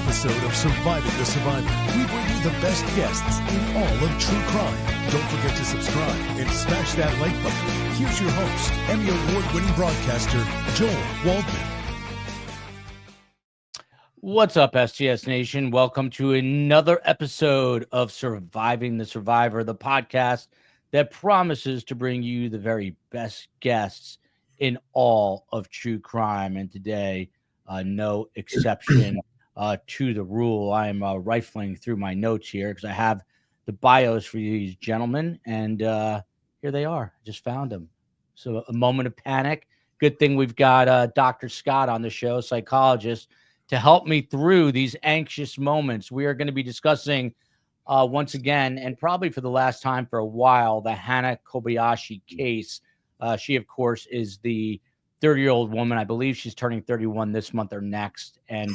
episode of Surviving the Survivor. We bring you the best guests in all of true crime. Don't forget to subscribe and smash that like button. Here's your host, Emmy Award-winning broadcaster, Joel Waldman. What's up, STS Nation? Welcome to another episode of Surviving the Survivor, the podcast that promises to bring you the very best guests in all of true crime. And today, no exception to the rule. I am rifling through my notes here because I have the bios for these gentlemen, and here they are. I just found them. So a moment of panic. Good thing we've got Dr. Scott on the show, psychologist, to help me through these anxious moments. We are going to be discussing once again, and probably for the last time for a while, the Hana Kobayashi case. She, of course, is the 30-year-old woman. I believe she's turning 31 this month or next. And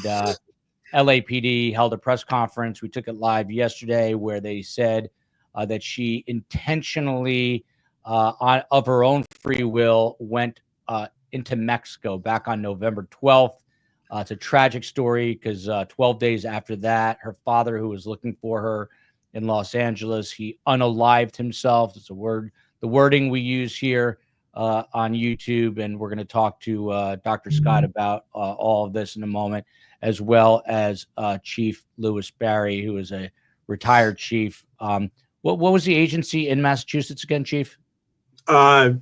LAPD held a press conference. We took it live yesterday where they said that she intentionally, of her own free will, went into Mexico back on November 12th. It's a tragic story because 12 days after that, her father, who was looking for her in Los Angeles, he unalived himself. It's a word, the wording we use here on YouTube. And we're going to talk to Dr. Scott about all of this in a moment, as well as Chief Lewis Barry, who is a retired chief. What was the agency in Massachusetts again, Chief? I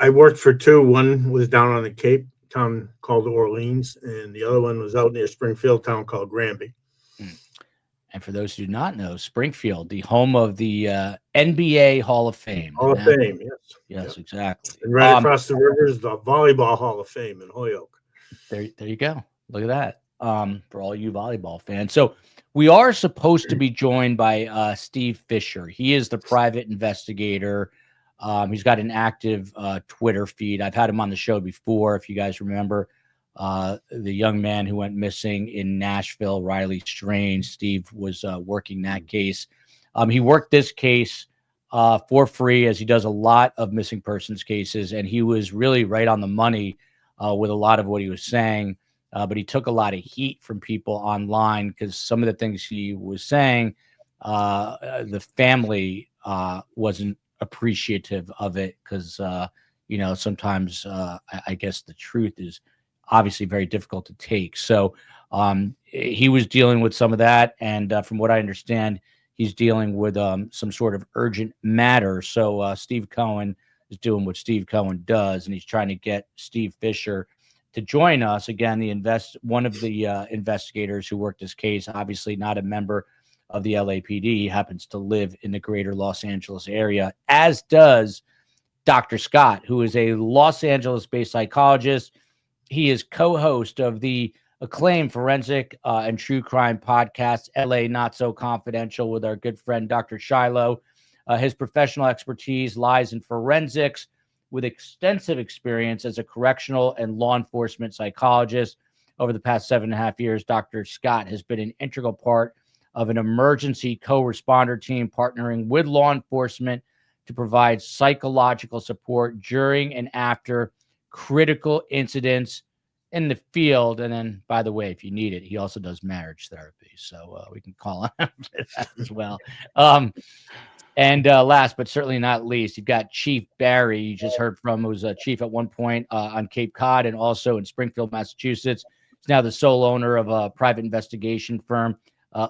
worked for two. One was down on the Cape, town called Orleans, and the other one was out near Springfield, town called Granby. And for those who do not know, Springfield, the home of the NBA Hall of Fame. Hall of Fame, yes. Yes, yep. Exactly. And right across the river is the Volleyball Hall of Fame in Holyoke. There you go. Look at that. For all you volleyball fans. So we are supposed to be joined by Steve Fisher. He is the private investigator. He's got an active Twitter feed. I've had him on the show before, if you guys remember. The young man who went missing in Nashville, Riley Strange. Steve was working that case. He worked this case for free, as he does a lot of missing persons cases, and he was really right on the money with a lot of what he was saying. But he took a lot of heat from people online because some of the things he was saying, the family wasn't appreciative of it because, sometimes I guess the truth is obviously very difficult to take. So he was dealing with some of that. And from what I understand, he's dealing with some sort of urgent matter. So Steve Cohen is doing what Steve Cohen does, and he's trying to get Steve Fisher to join us. Again, one of the investigators who worked this case, obviously not a member of the LAPD. He happens to live in the greater Los Angeles area, as does Dr. Scott, who is a Los Angeles-based psychologist. He is co-host of the acclaimed forensic and true crime podcast, LA Not So Confidential, with our good friend, Dr. Shiloh. His professional expertise lies in forensics, with extensive experience as a correctional and law enforcement psychologist. Over the past 7.5 years, Dr. Scott has been an integral part of an emergency co-responder team partnering with law enforcement to provide psychological support during and after critical incidents in the field. And then, by the way, if you need it, he also does marriage therapy. So we can call him for that as well. And last but certainly not least, you've got Chief Barry. You just heard from, who was a chief at one point on Cape Cod and also in Springfield, Massachusetts. He's now the sole owner of a private investigation firm.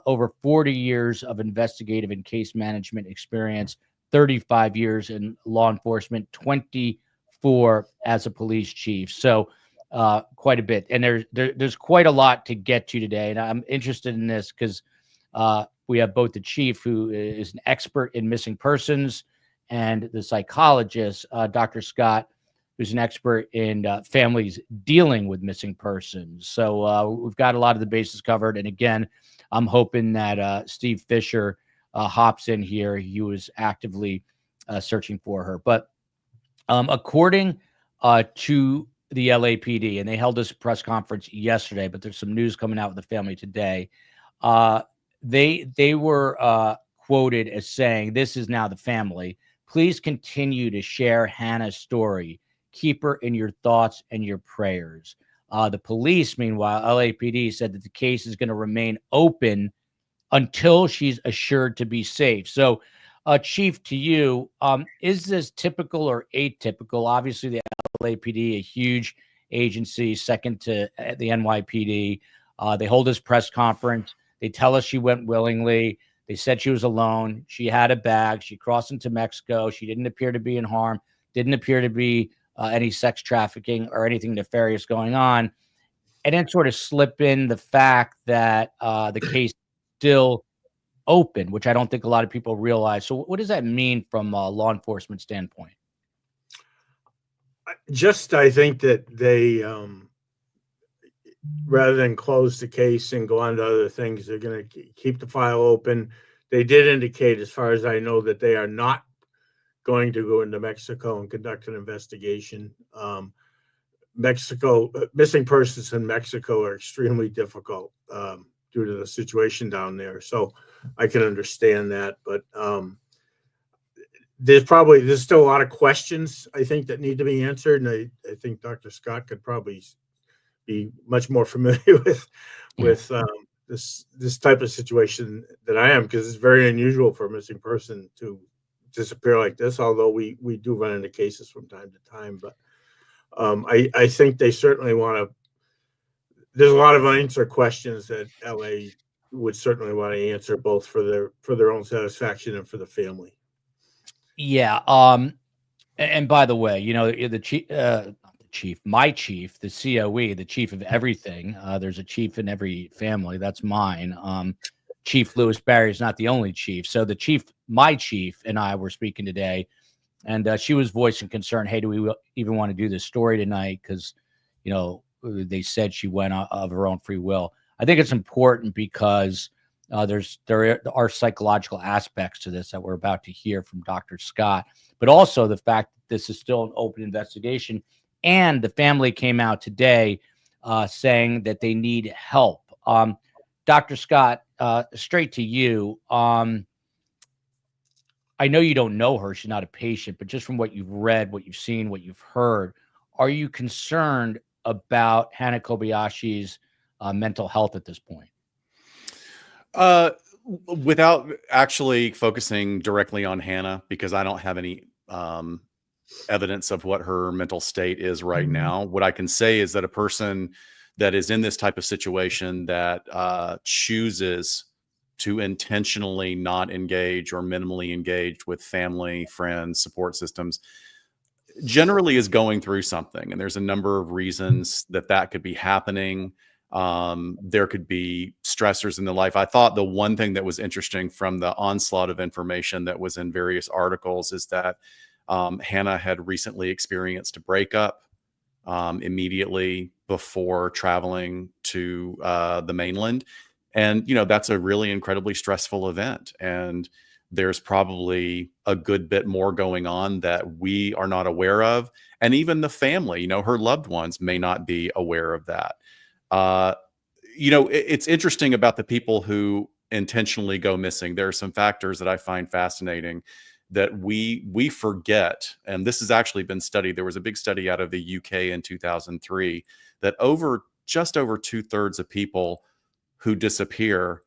Over 40 years of investigative and case management experience, 35 years in law enforcement, 24 as a police chief. So quite a bit. And there's quite a lot to get to today. And I'm interested in this because we have both the chief, who is an expert in missing persons, and the psychologist, Dr. Scott, who's an expert in families dealing with missing persons. So we've got a lot of the bases covered. And again, I'm hoping that Steve Fisher hops in here. He was actively searching for her. But according to the LAPD, and they held this press conference yesterday, but there's some news coming out with the family today. They were quoted as saying, "This is now the family. Please continue to share Hannah's story. Keep her in your thoughts and your prayers." The police, meanwhile, LAPD said that the case is going to remain open until she's assured to be safe. So, Chief, to you, is this typical or atypical? Obviously, the LAPD, a huge agency, second to the NYPD. They hold this press conference. They tell us she went willingly. They said she was alone. She had a bag. She crossed into Mexico. She didn't appear to be in harm. Didn't appear to be any sex trafficking or anything nefarious going on. And then sort of slip in the fact that the case still open, which I don't think a lot of people realize. So what does that mean from a law enforcement standpoint? I think that they, rather than close the case and go on to other things, they're going to keep the file open. They did indicate, as far as I know, that they are not going to go into Mexico and conduct an investigation. Missing persons in Mexico are extremely difficult due to the situation down there. So I can understand that, but there's still a lot of questions, I think, that need to be answered. And I think Dr. Scott could probably be much more familiar with this type of situation than I am, because it's very unusual for a missing person to disappear like this, although we do run into cases from time to time. But I think they certainly want to. There's a lot of unanswered questions that LA would certainly want to answer, both for their own satisfaction and for the family. Yeah. And by the way, the chief, my chief, the COE, the chief of everything. There's a chief in every family. That's mine. Chief Lewis Barry is not the only chief. So the chief, my chief, and I were speaking today, and she was voicing concern. Hey, do we even want to do this story tonight? Because, they said she went of her own free will. I think it's important because there are psychological aspects to this that we're about to hear from Dr. Scott, but also the fact that this is still an open investigation. And the family came out today saying that they need help. Dr. Scott, straight to you. I know you don't know her. She's not a patient, but just from what you've read, what you've seen, what you've heard, are you concerned about Hannah Kobayashi's mental health at this point? Without actually focusing directly on Hannah, because I don't have any evidence of what her mental state is right now. What I can say is that a person that is in this type of situation that chooses to intentionally not engage or minimally engage with family, friends, support systems, generally is going through something. And there's a number of reasons that could be happening. There could be stressors in the life. I thought the one thing that was interesting from the onslaught of information that was in various articles is that Hannah had recently experienced a breakup immediately before traveling to the mainland. And, that's a really incredibly stressful event. And there's probably a good bit more going on that we are not aware of. And even the family, her loved ones may not be aware of that. It's interesting about the people who intentionally go missing. There are some factors that I find fascinating that we forget. And this has actually been studied. There was a big study out of the UK in 2003 that just over 2/3 of people who disappear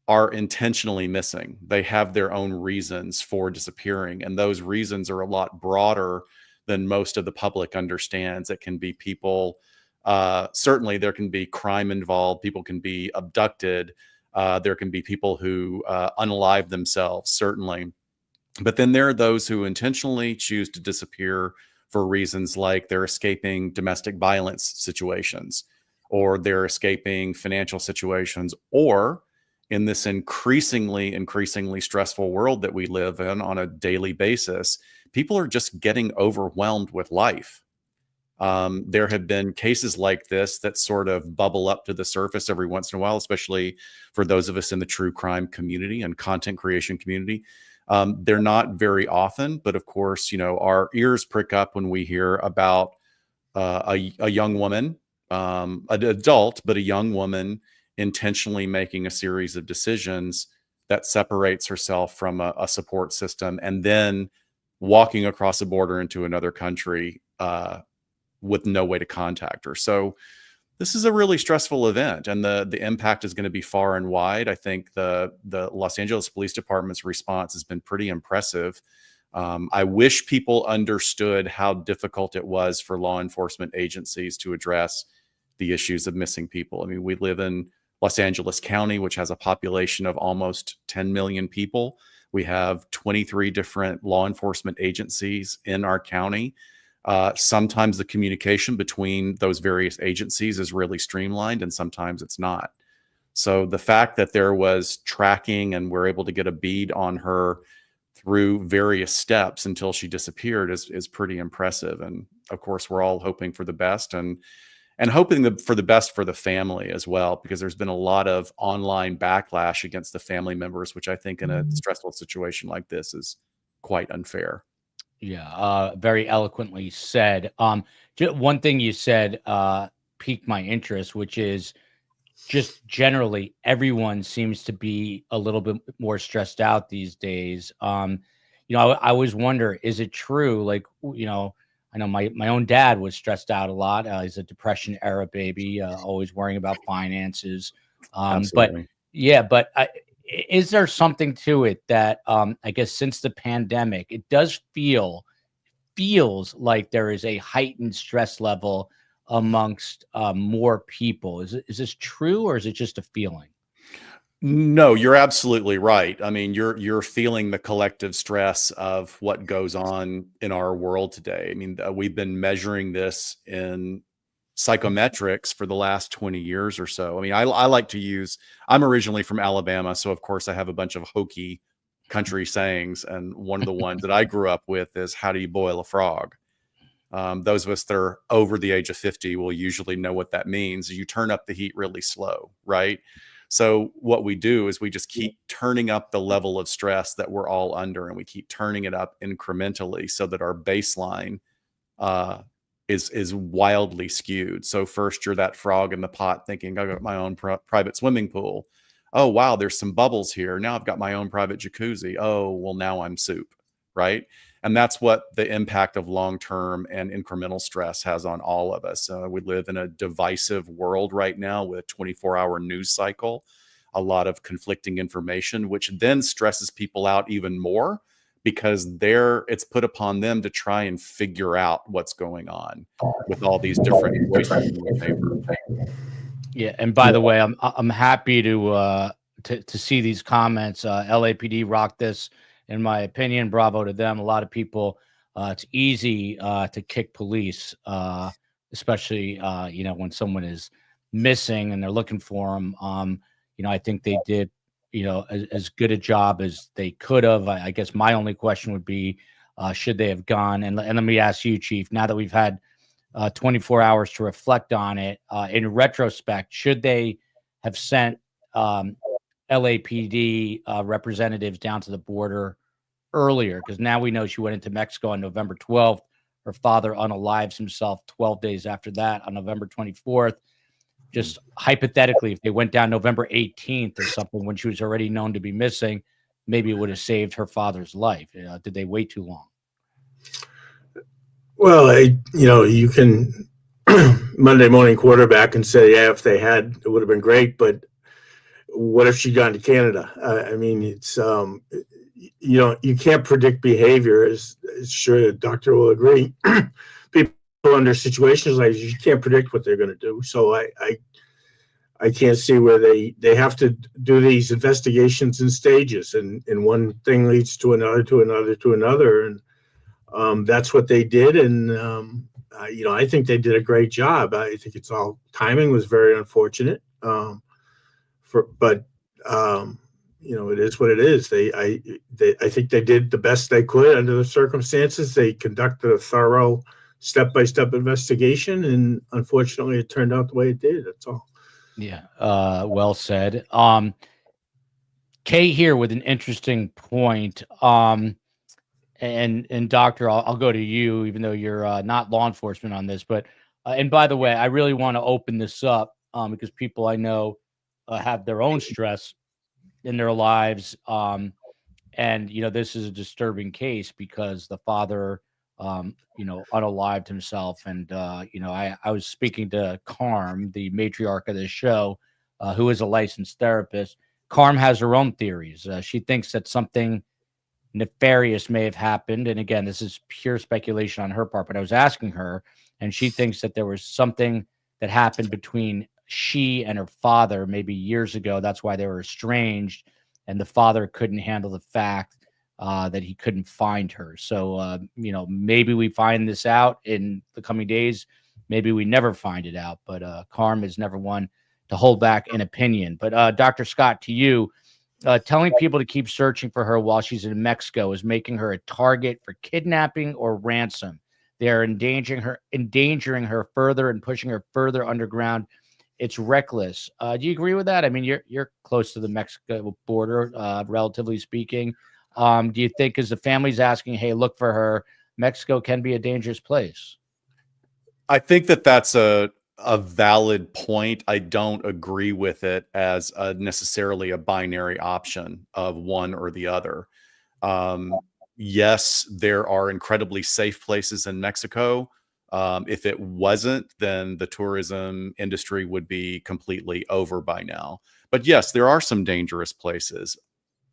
are intentionally missing. They have their own reasons for disappearing. And those reasons are a lot broader than most of the public understands. It can be people, certainly there can be crime involved. People can be abducted. There can be people who unalive themselves, certainly. But then there are those who intentionally choose to disappear for reasons like they're escaping domestic violence situations, or they're escaping financial situations, or in this increasingly stressful world that we live in on a daily basis, people are just getting overwhelmed with life. There have been cases like this that sort of bubble up to the surface every once in a while, especially for those of us in the true crime community and content creation community. They're not very often, but of course, our ears prick up when we hear about a young woman, an adult, but a young woman intentionally making a series of decisions that separates herself from a support system and then walking across a border into another country with no way to contact her. So this is a really stressful event, and the impact is going to be far and wide. I think the Los Angeles Police Department's response has been pretty impressive. I wish people understood how difficult it was for law enforcement agencies to address the issues of missing people. I mean, we live in Los Angeles County, which has a population of almost 10 million people. We have 23 different law enforcement agencies in our county. Sometimes the communication between those various agencies is really streamlined, and sometimes it's not. So the fact that there was tracking and we're able to get a bead on her through various steps until she disappeared is pretty impressive. And of course, we're all hoping for the best and hoping for the best for the family as well, because there's been a lot of online backlash against the family members, which I think in a stressful situation like this is quite unfair. Yeah, very eloquently said. One thing you said piqued my interest, which is just generally everyone seems to be a little bit more stressed out these days. I always wonder, is it true? Like, I know my own dad was stressed out a lot. He's a Depression era baby, always worrying about finances. Absolutely. But is there something to it that I guess since the pandemic, it does feels like there is a heightened stress level amongst more people? Is this true, or is it just a feeling? No, you're absolutely right. I mean, you're feeling the collective stress of what goes on in our world today. I mean, we've been measuring this in psychometrics for the last 20 years or so. I mean, I like to use, I'm originally from Alabama, so of course I have a bunch of hokey country sayings, and one of the ones that I grew up with is, how do you boil a frog? Those of us that are over the age of 50 will usually know what that means. You turn up the heat really slow, right? So what we do is we just keep turning up the level of stress that we're all under, and we keep turning it up incrementally so that our baseline is wildly skewed. So first you're that frog in the pot thinking, I got my own private swimming pool. Oh, wow, there's some bubbles here. Now I've got my own private jacuzzi. Oh, well, now I'm soup, right? And that's what the impact of long-term and incremental stress has on all of us. We live in a divisive world right now with a 24-hour news cycle, a lot of conflicting information, which then stresses people out even more, because it's put upon them to try and figure out what's going on with all these different voices in the paper. Yeah, and by the way, I'm happy to see these comments. LAPD rocked this, in my opinion. Bravo to them. A lot of people, it's easy to kick police, especially when someone is missing and they're looking for them. I think they did as good a job as they could have. I guess my only question would be, should they have gone? And let me ask you, Chief, now that we've had 24 hours to reflect on it, in retrospect, should they have sent LAPD representatives down to the border earlier? Because now we know she went into Mexico on November 12th. Her father unalives himself 12 days after that on November 24th. Just hypothetically, if they went down November 18th or something when she was already known to be missing, maybe it would have saved her father's life. Did they wait too long? Well, you can Monday morning quarterback and say, yeah, if they had, it would have been great. But what if she'd gone to Canada? I mean, it's, you can't predict behavior, as sure the doctor will agree. People under situations like this, you can't predict what they're going to do. So I can't see where they have to do these investigations in stages, and one thing leads to another, to another, to another. And that's what they did. And, I think they did a great job. I think timing was very unfortunate. It is what it is. I think they did the best they could under the circumstances. They conducted a thorough step-by-step investigation, and unfortunately it turned out the way it did. That's all. Yeah. Well said. Kay here with an interesting point. And doctor, I'll go to you, even though you're not law enforcement on this, but, and by the way, I really want to open this up because people I know have their own stress in their lives. And, this is a disturbing case because the father unalived himself. And, I was speaking to Carm, the matriarch of the show, who is a licensed therapist. Carm has her own theories. She thinks that something nefarious may have happened. And again, this is pure speculation on her part, but I was asking her, and she thinks that there was something that happened between she and her father maybe years ago. That's why they were estranged, and the father couldn't handle the fact that he couldn't find her. So, maybe we find this out in the coming days. Maybe we never find it out, but Carm is never one to hold back an opinion. But Dr. Scott, to you, telling people to keep searching for her while she's in Mexico is making her a target for kidnapping or ransom. They are endangering her further and pushing her further underground. It's reckless. Do you agree with that? I mean, you're close to the Mexico border, relatively speaking. Do you think, as the family's asking, hey, look for her, Mexico can be a dangerous place? I think that that's a valid point. I don't agree with it as necessarily a binary option of one or the other. Yes, there are incredibly safe places in Mexico. If it wasn't, then the tourism industry would be completely over by now. But yes, there are some dangerous places.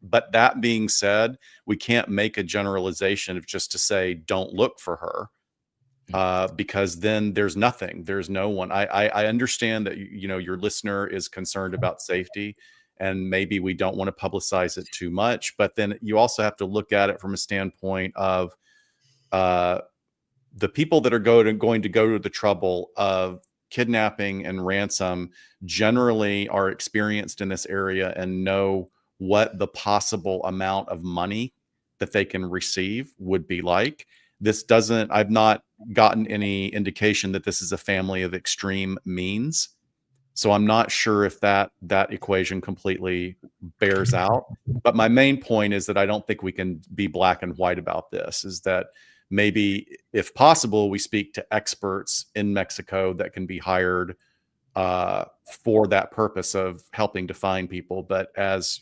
But that being said, we can't make a generalization of just to say, don't look for her, because then there's nothing. There's no one. I understand that, your listener is concerned about safety, and maybe we don't want to publicize it too much. But then you also have to look at it from a standpoint of the people that are going to go to the trouble of kidnapping and ransom generally are experienced in this area and know what the possible amount of money that they can receive would be like. I've not gotten any indication that this is a family of extreme means. So I'm not sure if that equation completely bears out. But my main point is that I don't think we can be black and white about this, is that maybe, if possible, we speak to experts in Mexico that can be hired for that purpose of helping to find people. But as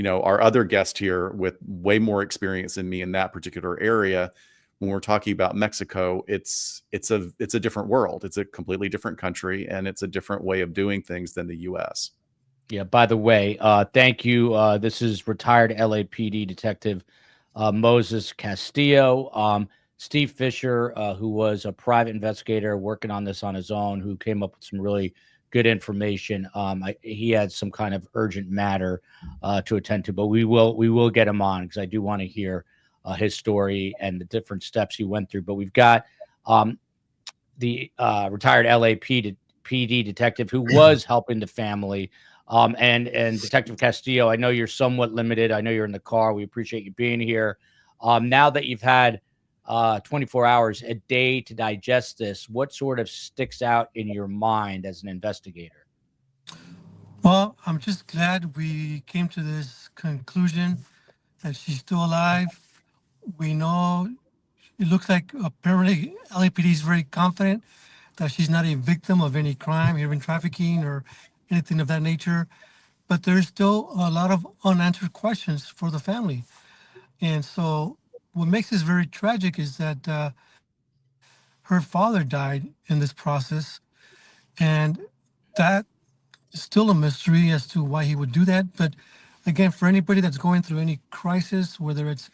our other guest here with way more experience than me in that particular area, when we're talking about Mexico, it's a different world. It's a completely different country, and it's a different way of doing things than the U.S. Yeah. By the way, thank you. This is retired LAPD detective Moses Castillo. Steve Fisher, who was a private investigator working on this on his own, who came up with some really good information. He had some kind of urgent matter to attend to, but we will get him on, because I do want to hear his story and the different steps he went through. But we've got the retired LAPD detective who was helping the family, and Detective Castillo. I know you're somewhat limited. I know you're in the car. We appreciate you being here. Now that you've had 24 hours a day to digest this, what sort of sticks out in your mind as an investigator? Well, I'm just glad we came to this conclusion that she's still alive. We know it looks like apparently LAPD is very confident that she's not a victim of any crime, even trafficking or anything of that nature. But there's still a lot of unanswered questions for the family. And so what makes this very tragic is that her father died in this process. And that is still a mystery as to why he would do that. But again, for anybody that's going through any crisis, whether it's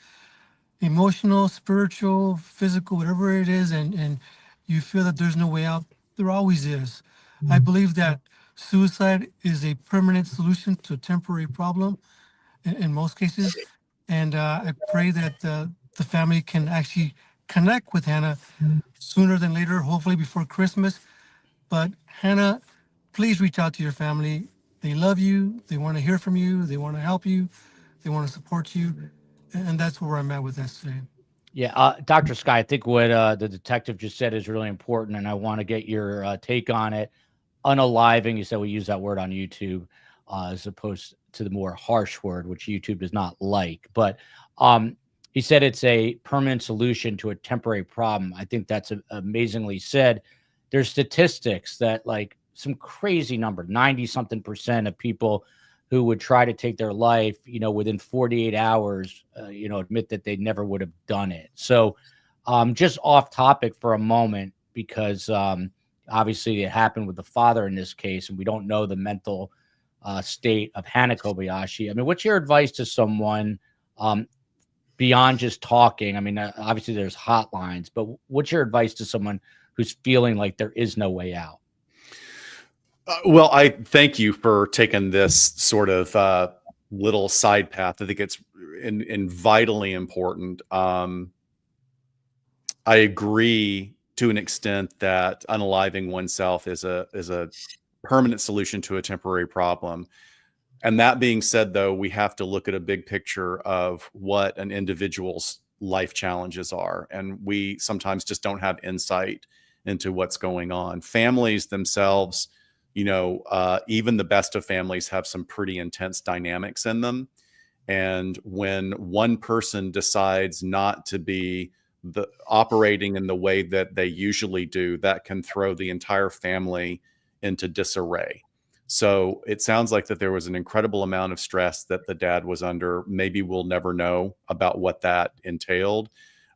emotional, spiritual, physical, whatever it is, and you feel that there's no way out, there always is. I believe that suicide is a permanent solution to a temporary problem in most cases. And I pray that the family can actually connect with Hannah sooner than later, hopefully before Christmas. But Hannah, please reach out to your family. They love you. They want to hear from you. They want to help you. They want to support you. And that's where I'm at with this today. Yeah, Dr. Sky, I think what the detective just said is really important, and I want to get your take on it. Unaliving, you said we use that word on YouTube as opposed to the more harsh word, which YouTube does not like. But he said it's a permanent solution to a temporary problem. I think that's amazingly said. There's statistics that, like, some crazy number, 90-something% of people who would try to take their life, within 48 hours, admit that they never would have done it. So Just off topic for a moment, because obviously it happened with the father in this case, and we don't know the mental state of Hana Kobayashi. I mean, what's your advice to someone beyond just talking? I mean, obviously there's hotlines, but what's your advice to someone who's feeling like there is no way out? Well, I thank you for taking this sort of little side path. I think it's in vitally important. I agree to an extent that unaliving oneself is a permanent solution to a temporary problem. And that being said, though, we have to look at a big picture of what an individual's life challenges are. And we sometimes just don't have insight into what's going on. Families themselves, even the best of families have some pretty intense dynamics in them. And when one person decides not to be operating in the way that they usually do, that can throw the entire family into disarray. So it sounds like that there was an incredible amount of stress that the dad was under. Maybe we'll never know about what that entailed.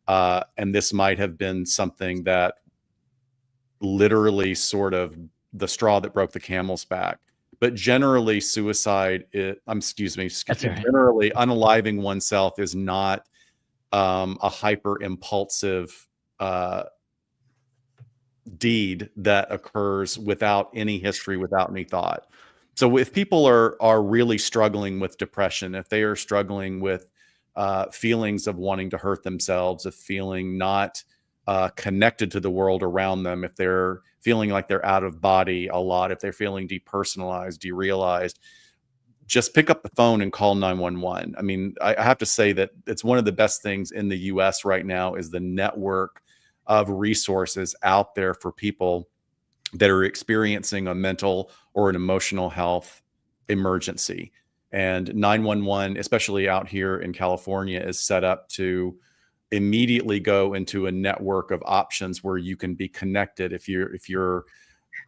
And this might have been something that literally sort of the straw that broke the camel's back. But generally suicide, generally unaliving oneself is not a hyper impulsive deed that occurs without any history, without any thought. So if people are really struggling with depression, if they are struggling with feelings of wanting to hurt themselves, of feeling not connected to the world around them, if they're feeling like they're out of body a lot, if they're feeling depersonalized, derealized, just pick up the phone and call 911. I mean, I have to say that it's one of the best things in the US right now is the network of resources out there for people that are experiencing a mental or an emotional health emergency. And 911, especially out here in California, is set up to immediately go into a network of options where you can be connected if you're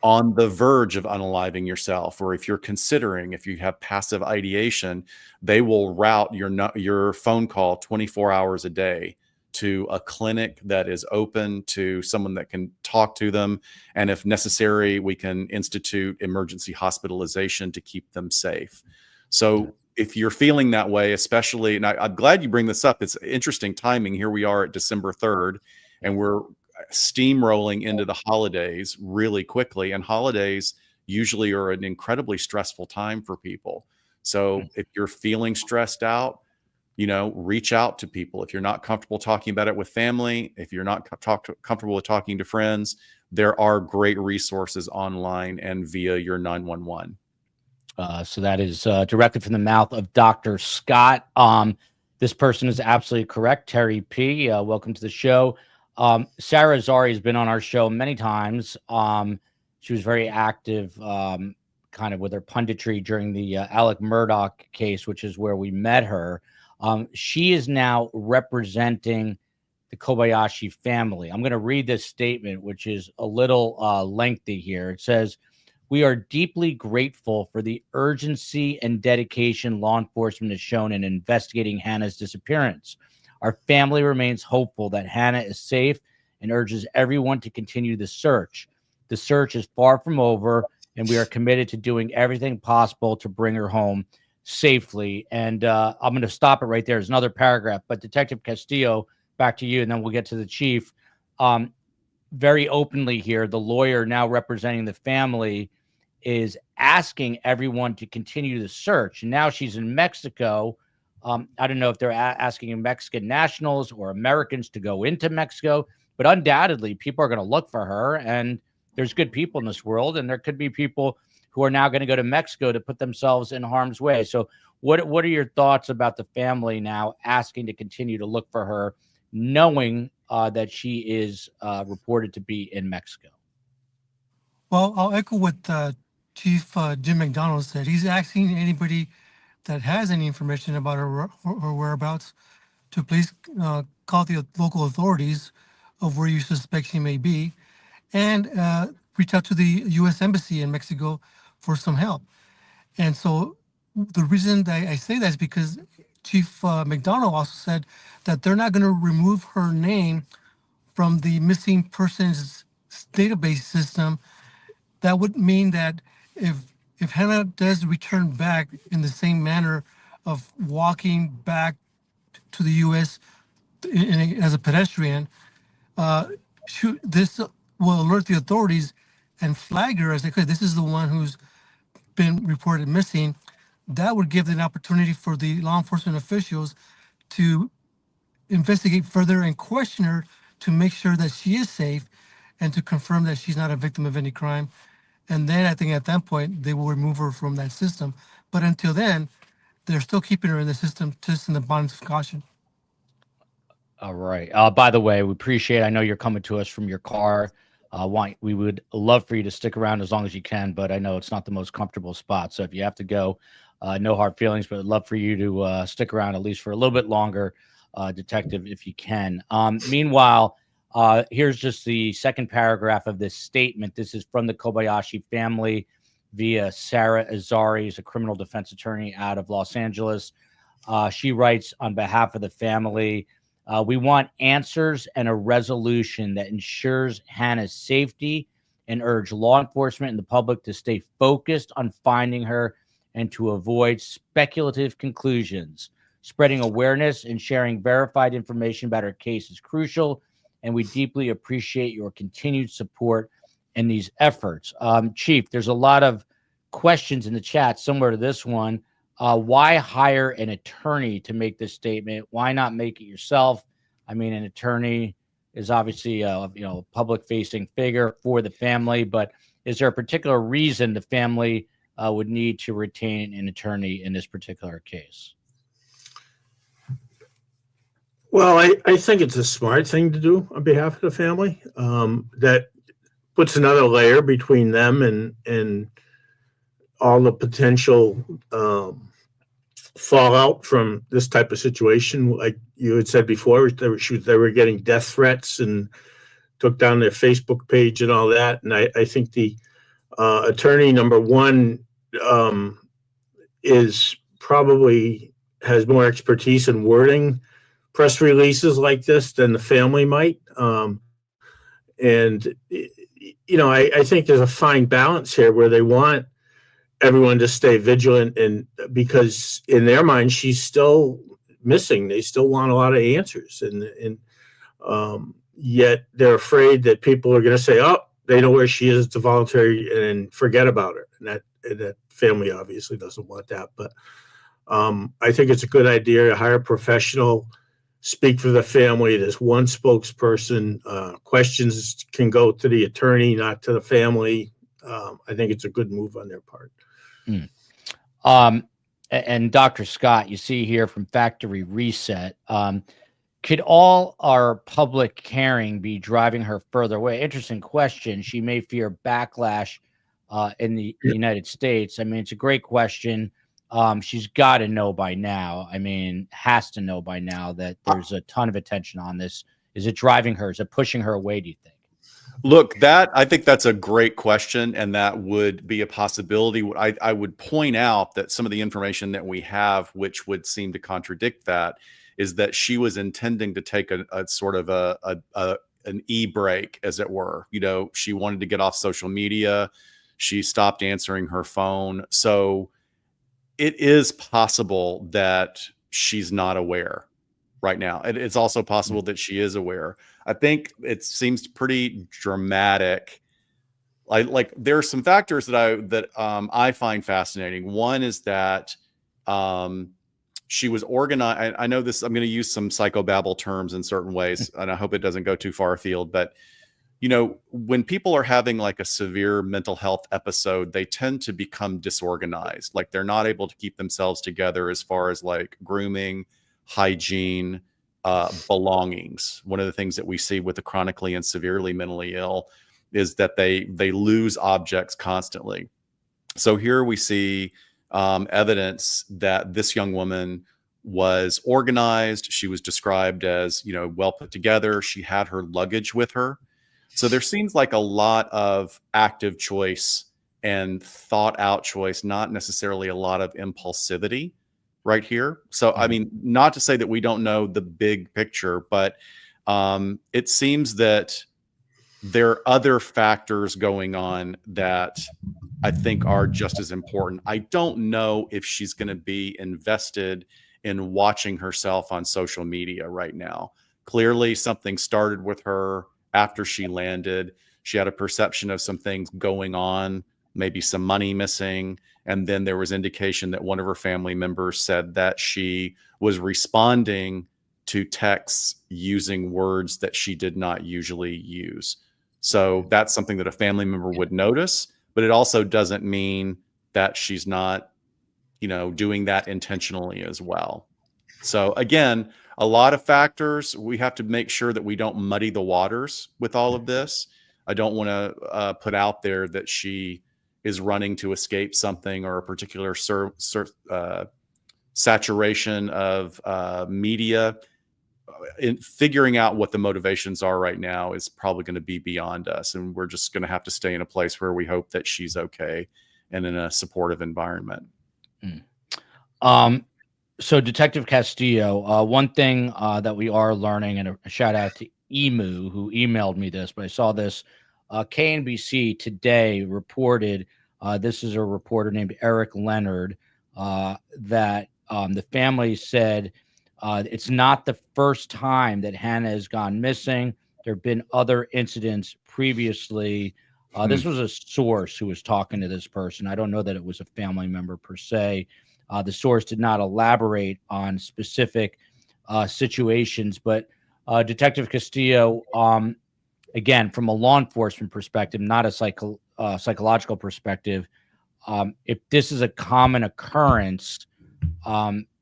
on the verge of unaliving yourself, or if you're considering, if you have passive ideation, they will route your phone call 24 hours a day to a clinic that is open, to someone that can talk to them. And if necessary, we can institute emergency hospitalization to keep them safe. So if you're feeling that way, especially, and I'm glad you bring this up, it's interesting timing. Here we are at December 3rd, and we're steamrolling into the holidays really quickly. And holidays usually are an incredibly stressful time for people. So if you're feeling stressed out, reach out to people. If you're not comfortable talking about it with family, if you're not comfortable with talking to friends, there are great resources online and via your 911. So that is directly from the mouth of Dr. Scott. This person is absolutely correct. Terry P., welcome to the show. Sarah Azari has been on our show many times. She was very active kind of with her punditry during the Alec Murdaugh case, which is where we met her. She is now representing the Kobayashi family. I'm going to read this statement, which is a little lengthy here. It says, "We are deeply grateful for the urgency and dedication law enforcement has shown in investigating Hana's disappearance. Our family remains hopeful that Hana is safe and urges everyone to continue the search. The search is far from over, and we are committed to doing everything possible to bring her home safely." And I'm going to stop it right there. There's another paragraph, but Detective Castillo, back to you, and then we'll get to the chief. Very openly here, the lawyer now representing the family is asking everyone to continue the search. And now she's in Mexico. I don't know if they're asking Mexican nationals or Americans to go into Mexico, but undoubtedly people are going to look for her. And there's good people in this world, and there could be people who are now going to go to Mexico to put themselves in harm's way. So what are your thoughts about the family now asking to continue to look for her, knowing that she is reported to be in Mexico? Well, I'll echo what Chief Jim McDonald said. He's asking anybody that has any information about her whereabouts to please call the local authorities of where you suspect she may be, and reach out to the U.S. Embassy in Mexico for some help. And so the reason that I say that is because Chief McDonald also said that they're not going to remove her name from the missing persons database system, that would mean that if Hannah does return back in the same manner of walking back to the U.S. As a pedestrian, this will alert the authorities and flag her as they could. This is the one who's been reported missing. That would give an opportunity for the law enforcement officials to investigate further and question her to make sure that she is safe and to confirm that she's not a victim of any crime. And then I think at that point, they will remove her from that system. But until then, they're still keeping her in the system just in the abundance of caution. All right. By the way, we appreciate, I know you're coming to us from your car. We would love for you to stick around as long as you can, but I know it's not the most comfortable spot. So if you have to go, no hard feelings, but I'd love for you to stick around at least for a little bit longer, Detective, if you can. Meanwhile, here's just the second paragraph of this statement. This is from the Kobayashi family via Sarah Azari, who's a criminal defense attorney out of Los Angeles. She writes on behalf of the family, we want answers and a resolution that ensures Hannah's safety and urge law enforcement and the public to stay focused on finding her and to avoid speculative conclusions. Spreading awareness and sharing verified information about her case is crucial, and we deeply appreciate your continued support in these efforts. Chief, there's a lot of questions in the chat similar to this one. Why hire an attorney to make this statement? Why not make it yourself? I mean, an attorney is obviously a public-facing figure for the family, but is there a particular reason the family would need to retain an attorney in this particular case? Well, I think it's a smart thing to do on behalf of the family. That puts another layer between them and all the potential fallout from this type of situation. Like you had said before, they were getting death threats and took down their Facebook page and all that. And I think the attorney, number one, is probably has more expertise in wording press releases like this than the family might. And, I think there's a fine balance here where they want everyone to stay vigilant, and because in their mind, she's still missing. They still want a lot of answers. And yet they're afraid that people are going to say, oh, they know where she is, it's a voluntary, and forget about her. And that family obviously doesn't want that. But I think it's a good idea to hire a professional, speak for the family. There's one spokesperson. Questions can go to the attorney, not to the family. I think it's a good move on their part. And Dr. Scott, you see here from Factory Reset, could all our public caring be driving her further away? Interesting question. She may fear backlash in the United States. I mean, it's a great question. She's got to know by now. I mean, has to know by now that there's a ton of attention on this. Is it driving her? Is it pushing her away, do you think? Look, I think that's a great question, and that would be a possibility. I would point out that some of the information that we have, which would seem to contradict that, is that she was intending to take a sort of an e-break, as it were. She wanted to get off social media. She stopped answering her phone. So it is possible that she's not aware right now. It's also possible that she is aware. I think it seems pretty dramatic. Like there are some factors that I find fascinating. One is that she was organized. I know this. I'm going to use some psychobabble terms in certain ways, and I hope it doesn't go too far afield. But when people are having like a severe mental health episode, they tend to become disorganized. Like they're not able to keep themselves together as far as like grooming, hygiene, belongings. One of the things that we see with the chronically and severely mentally ill is that they lose objects constantly. So here we see evidence that this young woman was organized. She was described as, well put together. She had her luggage with her. So there seems like a lot of active choice and thought out choice, not necessarily a lot of impulsivity right here. So, I mean, not to say that we don't know the big picture, but It seems that there are other factors going on that I think are just as important. I don't know if she's going to be invested in watching herself on social media right now. Clearly, something started with her after she landed. She had a perception of some things going on, maybe some money missing. And then there was indication that one of her family members said that she was responding to texts using words that she did not usually use. So that's something that a family member would notice, but it also doesn't mean that she's not, doing that intentionally as well. So again, a lot of factors. We have to make sure that we don't muddy the waters with all of this. I don't want to put out there that she is running to escape something or a particular saturation of media. In figuring out what the motivations are right now is probably going to be beyond us. And we're just going to have to stay in a place where we hope that she's okay and in a supportive environment. So Detective Castillo, one thing that we are learning, and a shout out to Emu who emailed me this, but I saw this. KNBC today reported, this is a reporter named Eric Leonard, that the family said it's not the first time that Hannah has gone missing. There have been other incidents previously. This was a source who was talking to this person. I don't know that it was a family member per se. The source did not elaborate on specific situations, but Detective Castillo, again, from a law enforcement perspective, not a psychological perspective, if this is a common occurrence,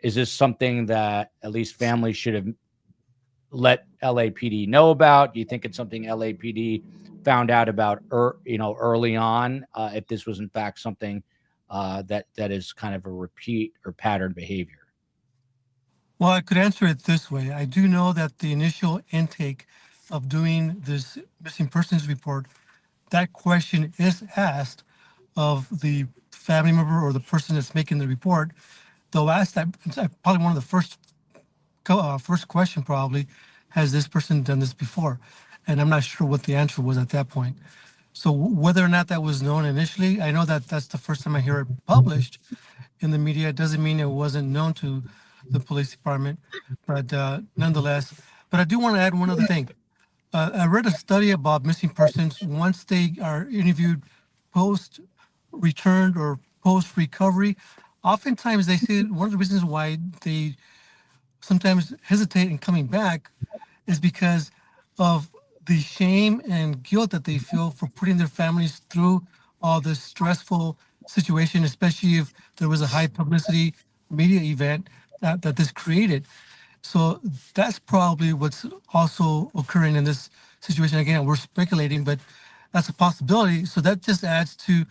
is this something that at least families should have let LAPD know about? Do you think it's something LAPD found out about, early on, if this was in fact something that is kind of a repeat or pattern behavior? Well, I could answer it this way. I do know that the initial intake of doing this missing persons report, that question is asked of the family member or the person that's making the report. They'll ask that. It's probably one of the first question probably, has this person done this before? And I'm not sure what the answer was at that point. So whether or not that was known initially, I know that that's the first time I hear it published in the media. It doesn't mean it wasn't known to the police department, but nonetheless. But I do want to add one other thing. I read a study about missing persons once they are interviewed post returned or post recovery. Oftentimes they say one of the reasons why they sometimes hesitate in coming back is because of the shame and guilt that they feel for putting their families through all this stressful situation, especially if there was a high publicity media event that this created. So that's probably what's also occurring in this situation. Again, we're speculating, but that's a possibility. So that just adds to,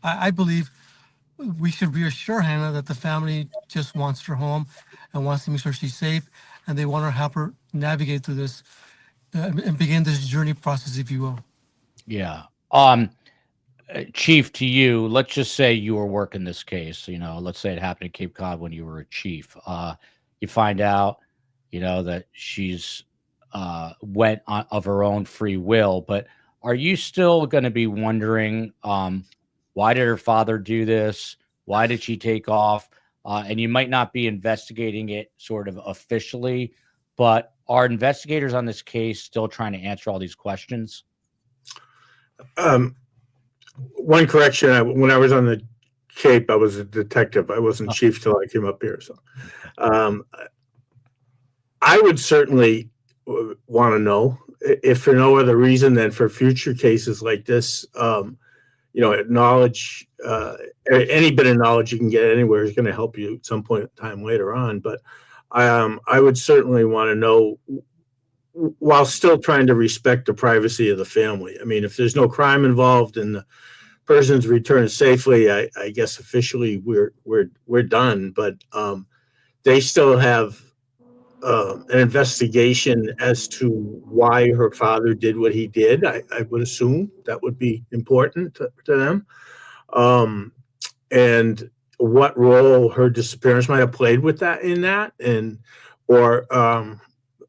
I believe, we should reassure Hannah that the family just wants her home and wants to make sure she's safe, and they want to help her navigate through this and begin this journey process, if you will. Yeah. Chief, to you, let's just say you were working this case. Let's say it happened at Cape Cod when you were a chief. You find out, that she's went on of her own free will, but are you still going to be wondering, why did her father do this? Why did she take off? And you might not be investigating it sort of officially, but are investigators on this case still trying to answer all these questions? One correction, when I was on the Cape, I was a detective. I wasn't chief till I came up here. So I would certainly want to know, if for no other reason than for future cases like this. Knowledge, any bit of knowledge you can get anywhere is going to help you at some point in time later on. But I would certainly want to know, while still trying to respect the privacy of the family. I mean, if there's no crime involved and the person's returned safely, I guess officially we're done. But they still have an investigation as to why her father did what he did. I would assume that would be important to them. And what role her disappearance might have played with that, or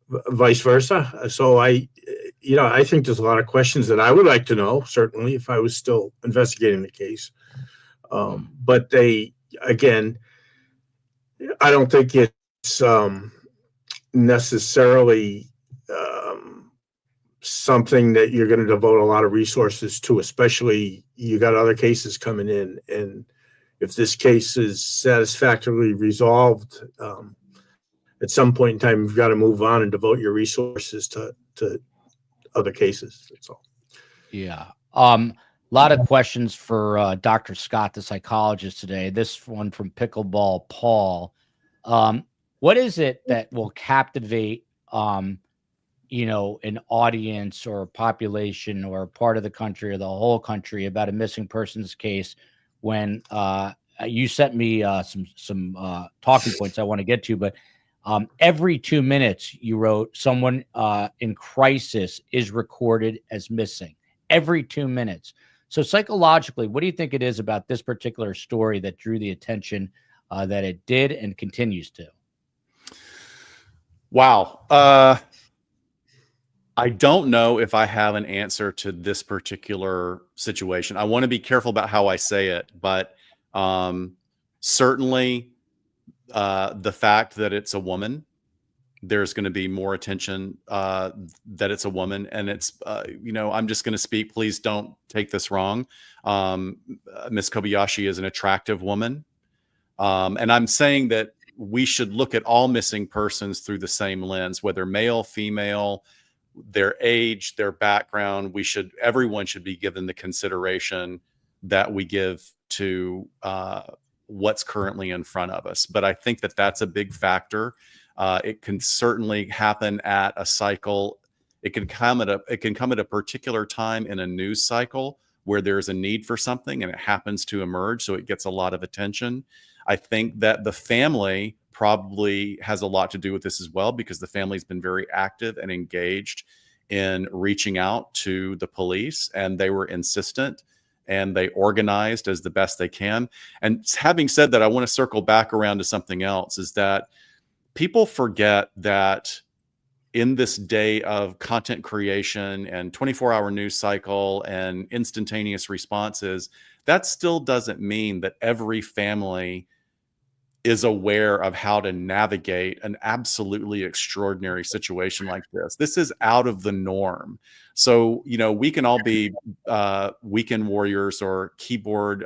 vice versa. So I think there's a lot of questions that I would like to know, certainly, if I was still investigating the case. But again, I don't think it's necessarily something that you're going to devote a lot of resources to, especially you got other cases coming in. And if this case is satisfactorily resolved, at some point in time, you've got to move on and devote your resources to other cases. That's all. Yeah. A lot of questions for Dr. Scott, the psychologist today. This one from Pickleball Paul. What is it that will captivate, an audience or a population or a part of the country or the whole country about a missing persons case when you sent me some talking points I want to get to, but every 2 minutes you wrote someone in crisis is recorded as missing every 2 minutes. So psychologically, what do you think it is about this particular story that drew the attention that it did and continues to? Wow. I don't know if I have an answer to this particular situation. I want to be careful about how I say it, but certainly the fact that it's a woman, there's going to be more attention that it's a woman. And it's, I'm just going to speak, please don't take this wrong. Miss Kobayashi is an attractive woman. And I'm saying that we should look at all missing persons through the same lens, whether male, female, their age, their background. Everyone should be given the consideration that we give to what's currently in front of us. But I think that that's a big factor. It can certainly happen at a cycle. It can come at a particular time in a news cycle where there's a need for something and it happens to emerge, so it gets a lot of attention. I think that the family probably has a lot to do with this as well, because the family's been very active and engaged in reaching out to the police, and they were insistent and they organized as the best they can. And having said that, I want to circle back around to something else, is that people forget that in this day of content creation and 24-hour news cycle and instantaneous responses, that still doesn't mean that every family is aware of how to navigate an absolutely extraordinary situation like this. This is out of the norm. So, we can all be weekend warriors or keyboard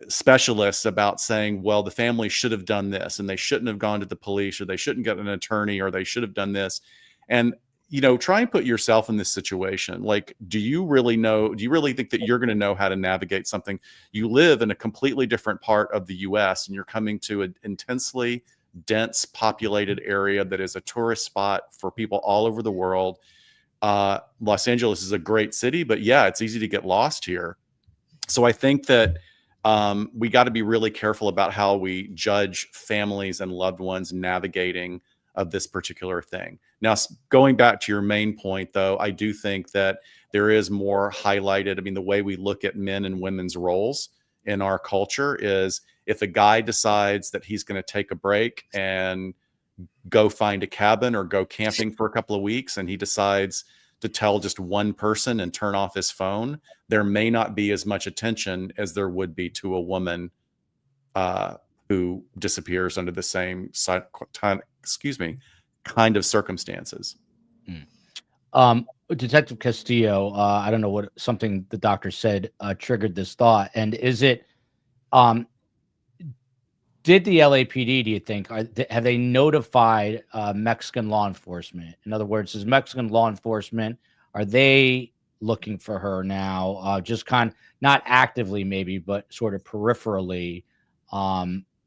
specialists about saying, well, the family should have done this and they shouldn't have gone to the police, or they shouldn't get an attorney, or they should have done this. And try and put yourself in this situation. Like, do you really think that you're going to know how to navigate something? You live in a completely different part of the US and you're coming to an intensely dense populated area that is a tourist spot for people all over the world. Los Angeles is a great city, but yeah, it's easy to get lost here. So I think that we got to be really careful about how we judge families and loved ones navigating of this particular thing. Now, going back to your main point, though, I do think that there is more highlighted. I mean, the way we look at men and women's roles in our culture is, if a guy decides that he's going to take a break and go find a cabin or go camping for a couple of weeks, and he decides to tell just one person and turn off his phone, there may not be as much attention as there would be to a woman who disappears under the same kind of circumstances. Detective Castillo, I don't know what something the doctor said triggered this thought. And is it, did the LAPD, do you think, have they notified Mexican law enforcement? In other words, is Mexican law enforcement, are they looking for her now? Just not actively maybe, but sort of peripherally,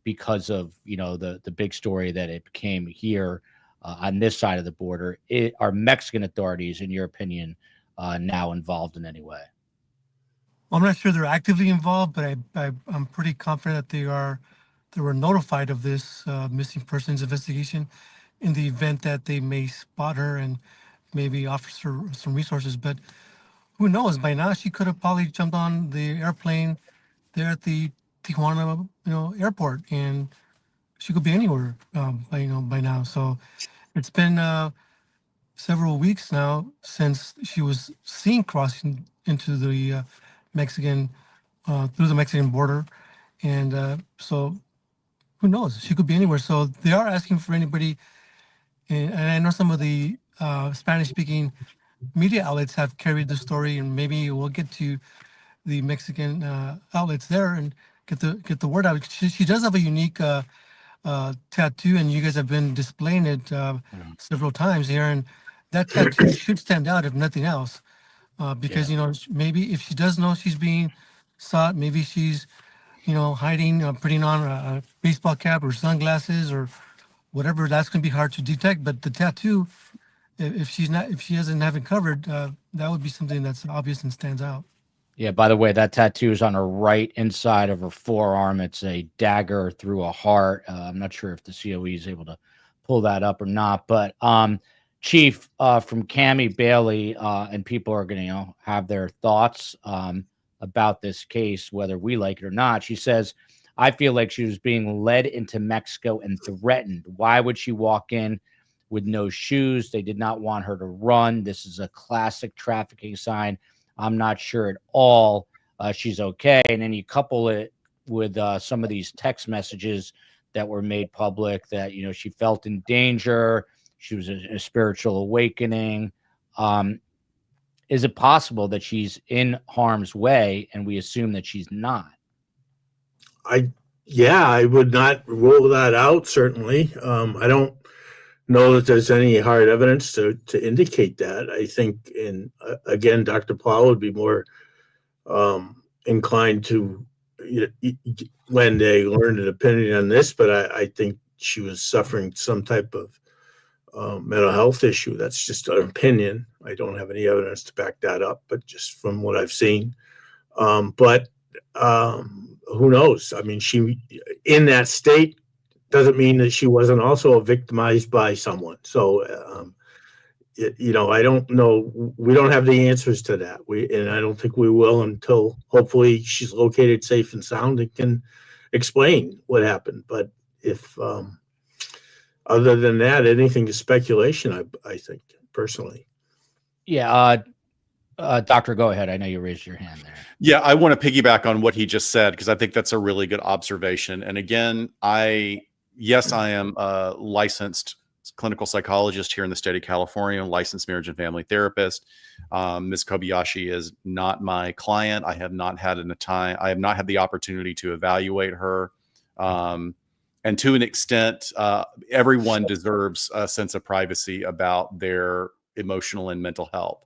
because of, the big story that it became here on this side of the border. Are Mexican authorities, in your opinion, now involved in any way? Well, I'm not sure they're actively involved, but I'm pretty confident that they were notified of this missing persons investigation in the event that they may spot her and maybe offer her some resources. But who knows? By now, she could have probably jumped on the airplane there at the Tijuana, airport, and she could be anywhere, by now. So It's been several weeks now since she was seen crossing into the Mexican through the Mexican border, and so who knows? She could be anywhere. So they are asking for anybody, and I know some of the Spanish-speaking media outlets have carried the story, and maybe we'll get to the Mexican outlets there and get the word out. She does have a unique tattoo, and you guys have been displaying it several times here, and that tattoo should stand out if nothing else, because maybe if she does know she's being sought, maybe she's hiding, putting on a baseball cap or sunglasses or whatever. That's going to be hard to detect. But the tattoo, if she doesn't have it covered, that would be something that's obvious and stands out. Yeah, by the way, that tattoo is on her right inside of her forearm. It's a dagger through a heart. I'm not sure if the COE is able to pull that up or not. But Chief, from Cammie Bailey, and people are going to have their thoughts about this case, whether we like it or not. She says, I feel like she was being led into Mexico and threatened. Why would she walk in with no shoes? They did not want her to run. This is a classic trafficking sign. I'm not sure at all she's okay. And then you couple it with some of these text messages that were made public that, she felt in danger. She was in a spiritual awakening. Is it possible that she's in harm's way and we assume that she's not? I would not rule that out, certainly. I don't know that there's any hard evidence to indicate that. I think, again, Dr. Plow would be more inclined to lend a learned opinion on this, but I think she was suffering some type of mental health issue. That's just an opinion. I don't have any evidence to back that up, but just from what I've seen. But who knows? I mean, she in that state doesn't mean that she wasn't also victimized by someone. So, I don't know. We don't have the answers to that. And I don't think we will until hopefully she's located safe and sound and can explain what happened. But if other than that, anything is speculation, I think, personally. Yeah. Doctor, go ahead. I know you raised your hand there. Yeah, I want to piggyback on what he just said, because I think that's a really good observation. And again, I am a licensed clinical psychologist here in the state of California, licensed marriage and family therapist. Ms. Kobayashi is not my client. I have not had the opportunity to evaluate her. And to an extent, everyone deserves a sense of privacy about their emotional and mental health.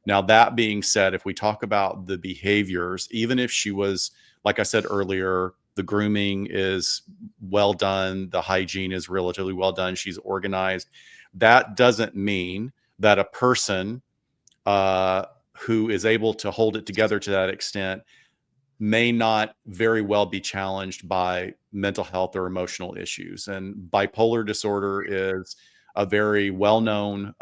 Now, that being said, if we talk about the behaviors, even if she was, like I said earlier, the grooming is well done, the hygiene is relatively well done, she's organized, that doesn't mean that a person who is able to hold it together to that extent may not very well be challenged by mental health or emotional issues. And bipolar disorder is a very well-known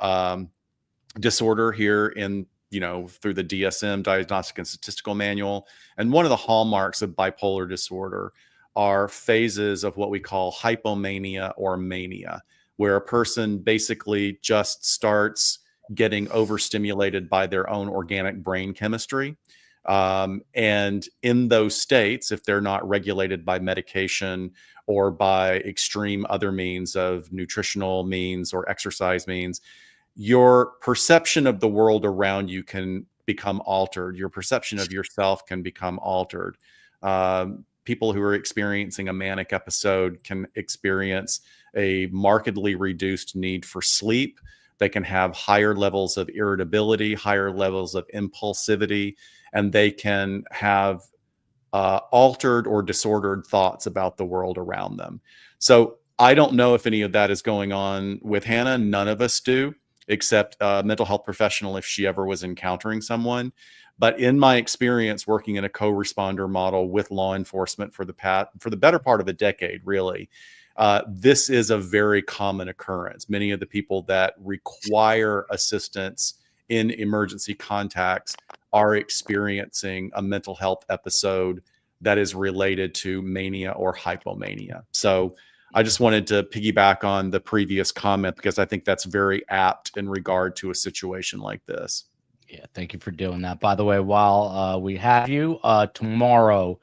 disorder here through the DSM, Diagnostic and Statistical Manual. And one of the hallmarks of bipolar disorder are phases of what we call hypomania or mania, where a person basically just starts getting overstimulated by their own organic brain chemistry. And in those states, if they're not regulated by medication or by extreme other means of nutritional means or exercise means, your perception of the world around you can become altered. Your perception of yourself can become altered. People who are experiencing a manic episode can experience a markedly reduced need for sleep. They can have higher levels of irritability, higher levels of impulsivity, and they can have altered or disordered thoughts about the world around them. So I don't know if any of that is going on with Hannah. None of us do, except a mental health professional if she ever was encountering someone. But in my experience working in a co-responder model with law enforcement for the better part of a decade, really, this is a very common occurrence. Many of the people that require assistance in emergency contacts are experiencing a mental health episode that is related to mania or hypomania. So I just wanted to piggyback on the previous comment because I think that's very apt in regard to a situation like this. Yeah, thank you for doing that. By the way, while we have you, tomorrow,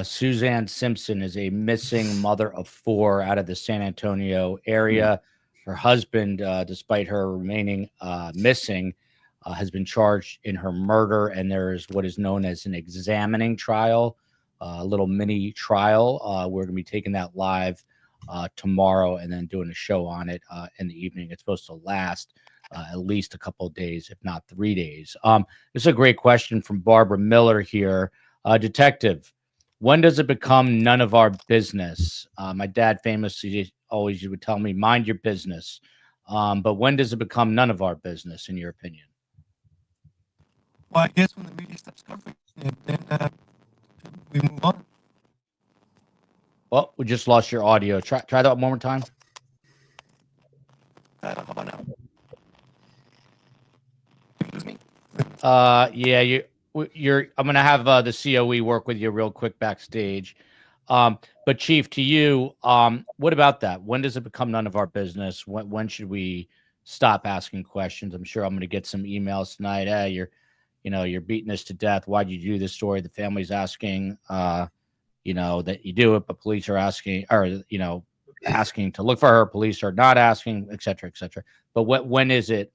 Suzanne Simpson is a missing mother of 4 out of the San Antonio area. Her husband, despite her remaining missing, has been charged in her murder, and there is what is known as an examining trial, a little mini trial. We're going to be taking that live tomorrow and then doing a show on it in the evening. It's supposed to last at least a couple of days, if not 3 days. This is a great question from Barbara Miller here. Detective, when does it become none of our business? My dad famously always would tell me, mind your business. But when does it become none of our business, in your opinion? Well, I guess when the media stops covering it, then we move on. Well, we just lost your audio. Try that one more time. How about now? Excuse me. Yeah, you're. I'm gonna have the COE work with you real quick backstage. But Chief, to you, what about that? When does it become none of our business? When should we stop asking questions? I'm sure I'm gonna get some emails tonight. Hey, you're beating this to death. Why'd you do this story? The family's asking, that you do it, but police are asking, or asking to look for her. Police are not asking, et cetera, et cetera. But when is it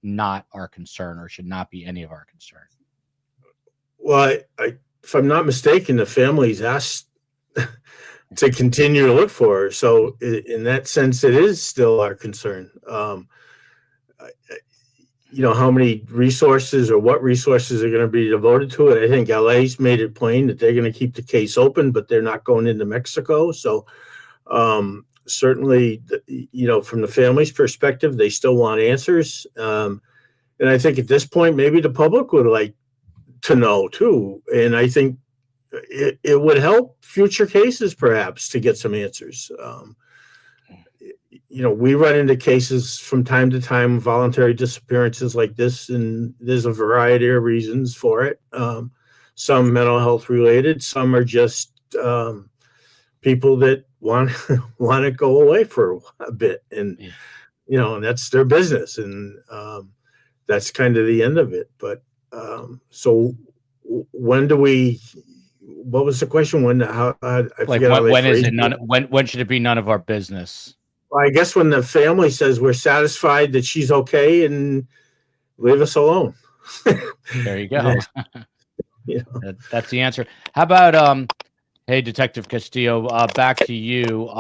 not our concern, or should not be any of our concern? Well, if I'm not mistaken, the family's asked to continue to look for her. So in that sense, it is still our concern. How many resources or what resources are going to be devoted to it. I think LA's made it plain that they're going to keep the case open, but they're not going into Mexico. So certainly, from the family's perspective, they still want answers. And I think at this point, maybe the public would like to know too. And I think it would help future cases perhaps to get some answers. We run into cases from time to time, voluntary disappearances like this, and there's a variety of reasons for it. Some mental health related, some are just people that want to go away for a bit, and and that's their business, and that's kind of the end of it. But so when do we? What was the question? When? How? I forget how when is it none? When should it be none of our business? Well, I guess when the family says we're satisfied that she's okay and leave us alone. There you go. That's the answer. How about hey, Detective Castillo, back to you.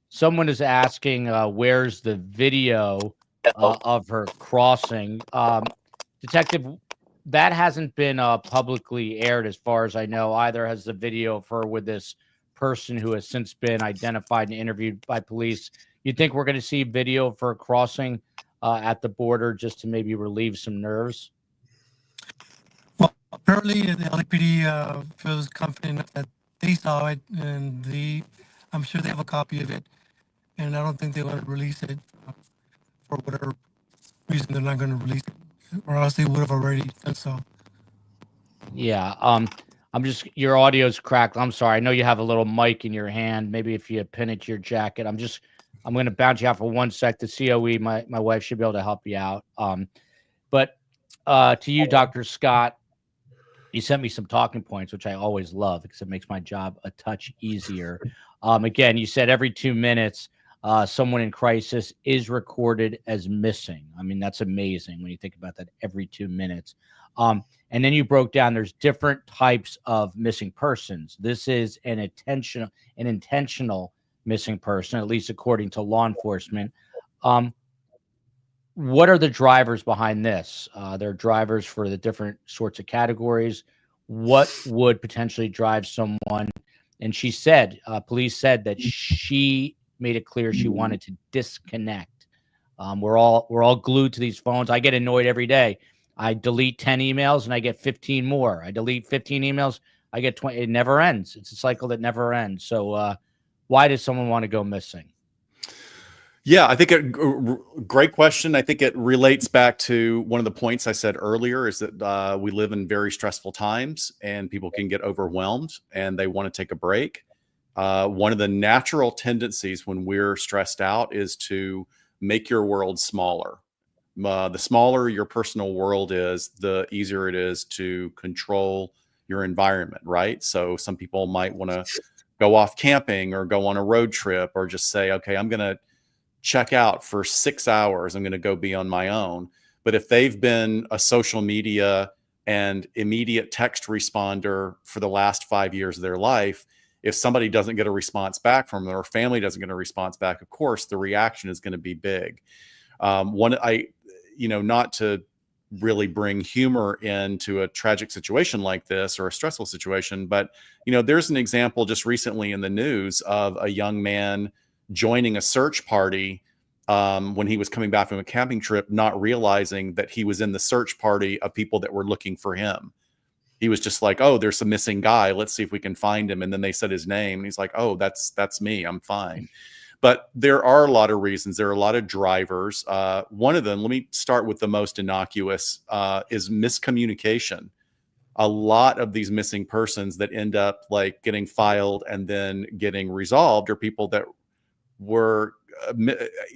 Someone is asking where's the video of her crossing. Detective, that hasn't been publicly aired as far as I know. Either has the video of her with this person who has since been identified and interviewed by police. You think we're going to see video of her crossing at the border just to maybe relieve some nerves? Well, apparently the LAPD feels confident that they saw it, and I'm sure they have a copy of it, and I don't think they want to release it for whatever reason. They're not going to release it, or else they would have already done so. Yeah. Your audio's cracked. I'm sorry. I know you have a little mic in your hand. Maybe if you pin it to your jacket. I'm going to bounce you out for 1 sec. The COE, my wife, should be able to help you out. But to you, Dr. Scott, you sent me some talking points, which I always love because it makes my job a touch easier. Again, you said every 2 minutes, someone in crisis is recorded as missing. I mean, that's amazing when you think about that, every 2 minutes. And then you broke down there's different types of missing persons. This is an intentional missing person, at least according to law enforcement. What are the drivers behind this? There are drivers for the different sorts of categories. What would potentially drive someone? And she said, police said that she made it clear she wanted to disconnect. We're all glued to these phones. I get annoyed every day. I delete 10 emails and I get 15 more. I delete 15 emails, I get 20. It never ends. It's a cycle that never ends. So why does someone want to go missing? Yeah, I think great question. I think it relates back to one of the points I said earlier is that we live in very stressful times and people can get overwhelmed and they want to take a break. One of the natural tendencies when we're stressed out is to make your world smaller. The smaller your personal world is, the easier it is to control your environment, right? So some people might want to go off camping or go on a road trip, or just say, okay, I'm going to check out for 6 hours. I'm going to go be on my own. But if they've been a social media and immediate text responder for the last 5 years of their life, if somebody doesn't get a response back from them, or family doesn't get a response back, of course, the reaction is going to be big. Not to really bring humor into a tragic situation like this, or a stressful situation, but there's an example just recently in the news of a young man joining a search party when he was coming back from a camping trip, not realizing that he was in the search party of people that were looking for him. He was just like, oh, there's a missing guy, let's see if we can find him. And then they said his name, and he's like, oh, that's me, I'm fine. But there are a lot of reasons. There are a lot of drivers. One of them, let me start with the most innocuous, is miscommunication. A lot of these missing persons that end up like getting filed and then getting resolved are people that were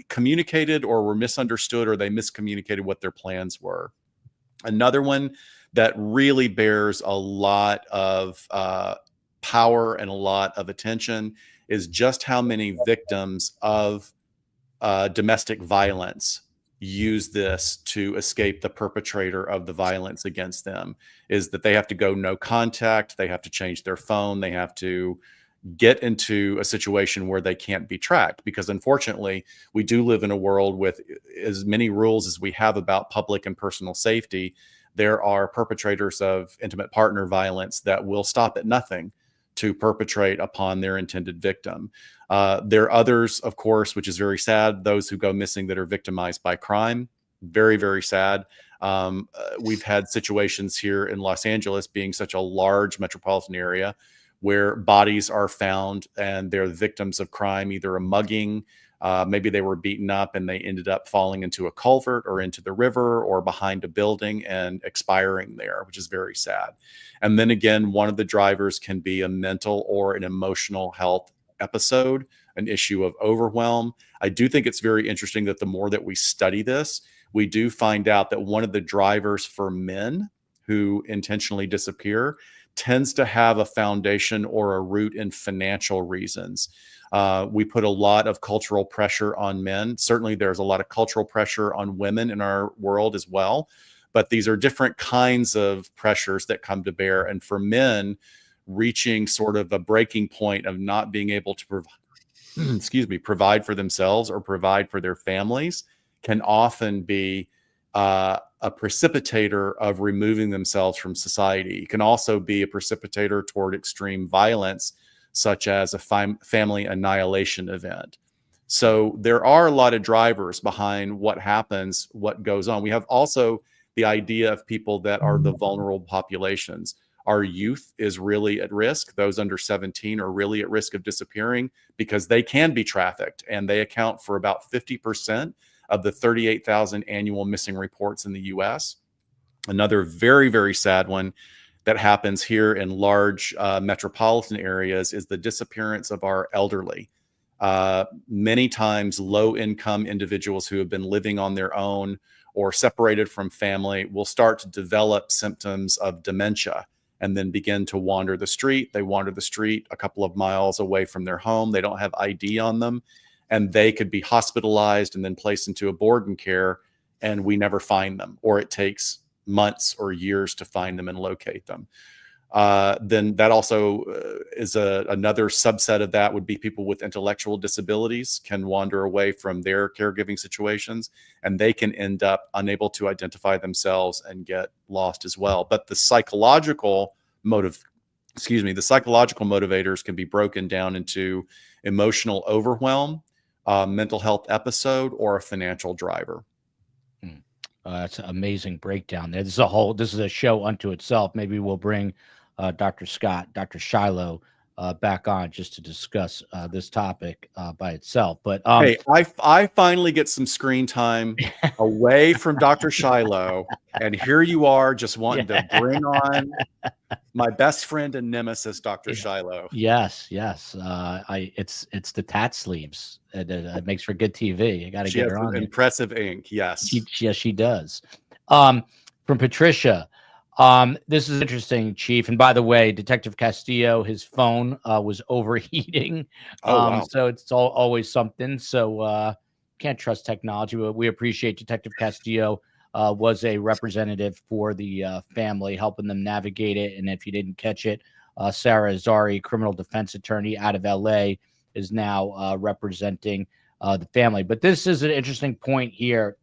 communicated or were misunderstood, or they miscommunicated what their plans were. Another one that really bears a lot of power and a lot of attention is just how many victims of domestic violence use this to escape the perpetrator of the violence against them. Is that they have to go no contact, they have to change their phone, they have to get into a situation where they can't be tracked, because unfortunately we do live in a world with as many rules as we have about public and personal safety. There are perpetrators of intimate partner violence that will stop at nothing to perpetrate upon their intended victim. There are others, of course, which is very sad, those who go missing that are victimized by crime. Very, very sad. We've had situations here in Los Angeles, being such a large metropolitan area, where bodies are found and they're the victims of crime, either a mugging, maybe they were beaten up and they ended up falling into a culvert or into the river or behind a building and expiring there, which is very sad. And then again, one of the drivers can be a mental or an emotional health episode, an issue of overwhelm. I do think it's very interesting that the more that we study this, we do find out that one of the drivers for men who intentionally disappear tends to have a foundation or a root in financial reasons. We put a lot of cultural pressure on men. Certainly there's a lot of cultural pressure on women in our world as well, but these are different kinds of pressures that come to bear. And for men, reaching sort of a breaking point of not being able to provide for themselves or provide for their families can often be a precipitator of removing themselves from society. It can also be a precipitator toward extreme violence, such as a family annihilation event. So there are a lot of drivers behind what happens, what goes on. We have also the idea of people that are the vulnerable populations. Our youth is really at risk. Those under 17 are really at risk of disappearing because they can be trafficked, and they account for about 50% of the 38,000 annual missing reports in the US. Another very, very sad one that happens here in large metropolitan areas is the disappearance of our elderly. Many times low-income individuals who have been living on their own or separated from family will start to develop symptoms of dementia and then begin to wander the street. They wander the street a couple of miles away from their home. They don't have ID on them, and they could be hospitalized and then placed into a board and care, and we never find them, or it takes months or years to find them and locate them. Then that also is another subset of that would be people with intellectual disabilities can wander away from their caregiving situations, and they can end up unable to identify themselves and get lost as well. But the psychological motivators can be broken down into emotional overwhelm, mental health episode, or a financial driver. That's an amazing breakdown there. This is a show unto itself. Maybe we'll bring Dr. Scott, Dr. Shiloh back on just to discuss this topic by itself. But hey, I finally get some screen time away from Dr. Shiloh, and here you are just wanting to bring on my best friend and nemesis, Dr. Shiloh. Yes. It's the tat sleeves. It makes for good TV. You got to She get has her on. impressive ink. Yes. Yes, she does. From Patricia. This is interesting, Chief. And by the way, Detective Castillo, his phone was overheating. Oh, wow. So it's always something. So can't trust technology, but we appreciate Detective Castillo was a representative for the family, helping them navigate it. And if you didn't catch it, Sarah Azari, criminal defense attorney out of LA, is now representing the family. But this is an interesting point here,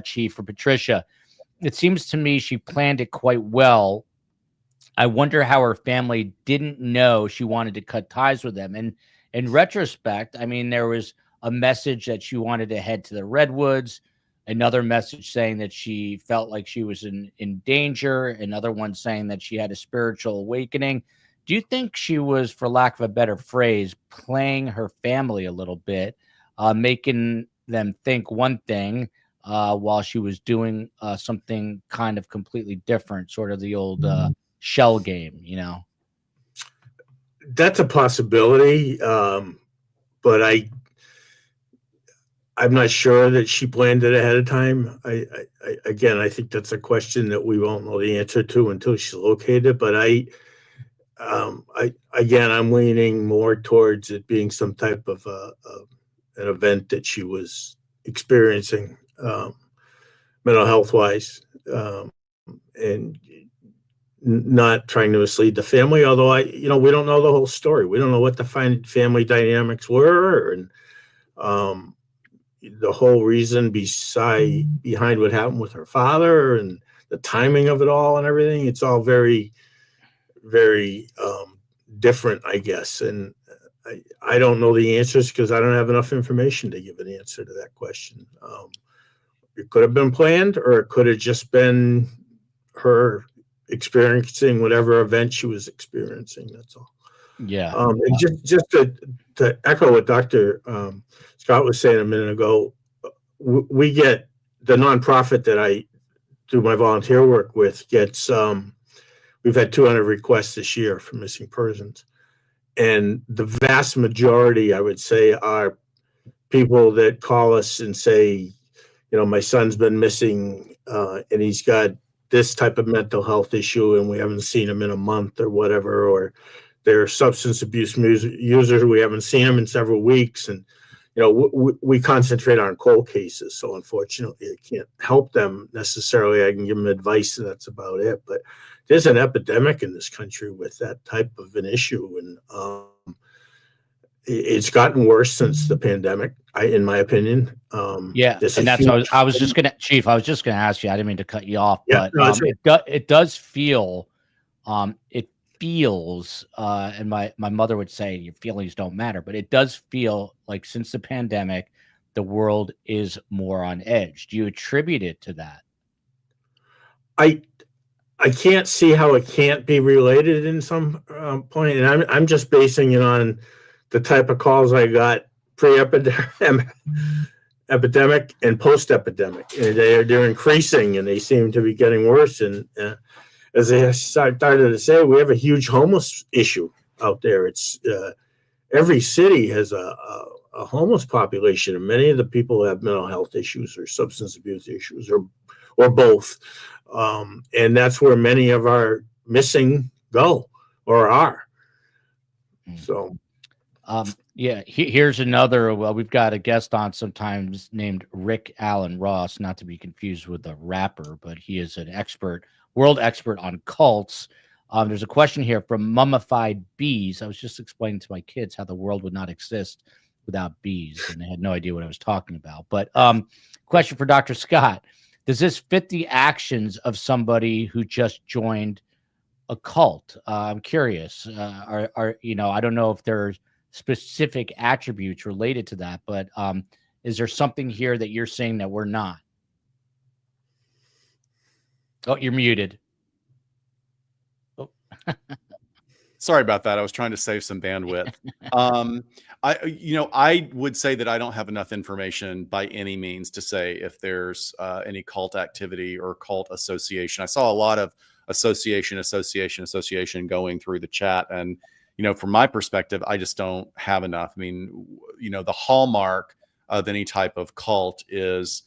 Chief, for Patricia. It seems to me she planned it quite well. I wonder how her family didn't know she wanted to cut ties with them. And in retrospect, I mean, there was a message that she wanted to head to the Redwoods, another message saying that she felt like she was in danger, another one saying that she had a spiritual awakening. Do you think she was, for lack of a better phrase, playing her family a little bit, making them think one thing, while she was doing something kind of completely different, sort of the old shell game, you know? That's a possibility, but I'm not sure that she planned it ahead of time. Again, I think that's a question that we won't know the answer to until she's located. But I'm leaning more towards it being some type of an event that she was experiencing, mental health wise, and not trying to mislead the family. Although we don't know the whole story. We don't know what the family dynamics were, and the whole reason behind what happened with her father, and the timing of it all, and everything. It's all very, very different, I guess. And I don't know the answers because I don't have enough information to give an answer to that question. It could have been planned, or it could have just been her experiencing whatever event she was experiencing. That's all. Yeah. And just to echo what Dr. Scott was saying a minute ago, we get the nonprofit that I do my volunteer work with gets, we've had 200 requests this year for missing persons. And the vast majority, I would say, are people that call us and say, my son's been missing, and he's got this type of mental health issue, and we haven't seen him in a month or whatever, or they're substance abuse users. We haven't seen them in several weeks. And, we concentrate on cold cases. So unfortunately, I can't help them necessarily. I can give them advice, and that's about it. But there's an epidemic in this country with that type of an issue. And it's gotten worse since the pandemic, in my opinion. Yeah. And that's what I was just going to, Chief, I was just going to ask you, I didn't mean to cut you off, Yeah, but no, it does feel, it feels, and my mother would say your feelings don't matter, but it does feel like since the pandemic, the world is more on edge. Do you attribute it to that? I can't see how it can't be related in some point, and I'm just basing it on the type of calls I got pre-epidemic and post-epidemic, and they're increasing, and they seem to be getting worse. And as I started to say, we have a huge homeless issue out there. It's every city has a homeless population, and many of the people have mental health issues or substance abuse issues, or both. And that's where many of our missing go or are. So, yeah, here's another. Well, we've got a guest on sometimes named Rick Allen Ross, not to be confused with a rapper, but he is an expert, world expert on cults. There's a question here from Mummified Bees. I was just explaining to my kids how the world would not exist without bees, and they had no idea what I was talking about. But question for Dr. Scott. Does this fit the actions of somebody who just joined a cult? I'm curious. I don't know if there's specific attributes related to that, but is there something here that you're saying that we're not? Oh, you're muted. Oh. Sorry about that. I was trying to save some bandwidth. I would say that I don't have enough information by any means to say if there's any cult activity or cult association. I saw a lot of association going through the chat. And, from my perspective, I just don't have enough. I mean, the hallmark of any type of cult is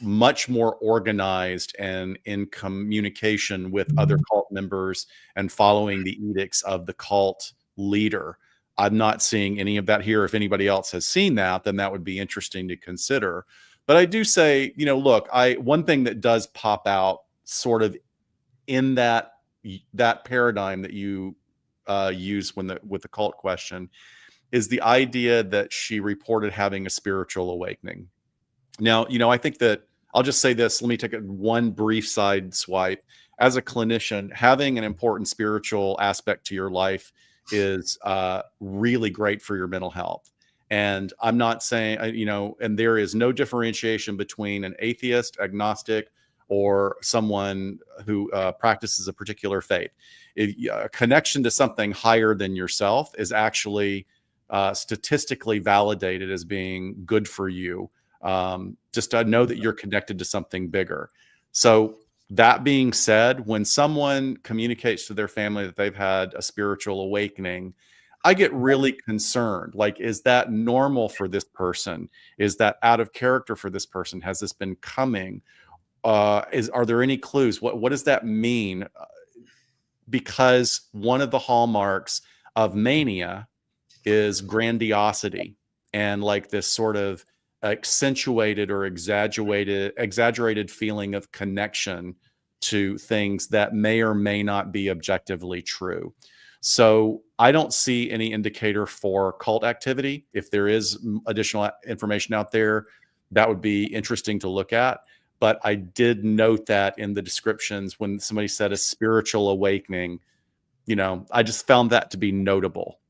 much more organized and in communication with other cult members and following the edicts of the cult leader. I'm not seeing any of that here. If anybody else has seen that, then that would be interesting to consider. But I do say, look, one thing that does pop out sort of in that paradigm that you use with the cult question is the idea that she reported having a spiritual awakening. Now, I think that I'll just say this. Let me take one brief side swipe. As a clinician, having an important spiritual aspect to your life is really great for your mental health. And I'm not saying, and there is no differentiation between an atheist, agnostic, or someone who practices a particular faith. A connection to something higher than yourself is actually statistically validated as being good for you. Just to know that you're connected to something bigger. So that being said, when someone communicates to their family that they've had a spiritual awakening, I get really concerned. Like, is that normal for this person? Is that out of character for this person? Has this been coming? Are there any clues? What does that mean? Because one of the hallmarks of mania is grandiosity and like this sort of accentuated or exaggerated feeling of connection to things that may or may not be objectively true. So I don't see any indicator for cult activity. If there is additional information out there, that would be interesting to look at. But I did note that in the descriptions when somebody said a spiritual awakening, I just found that to be notable.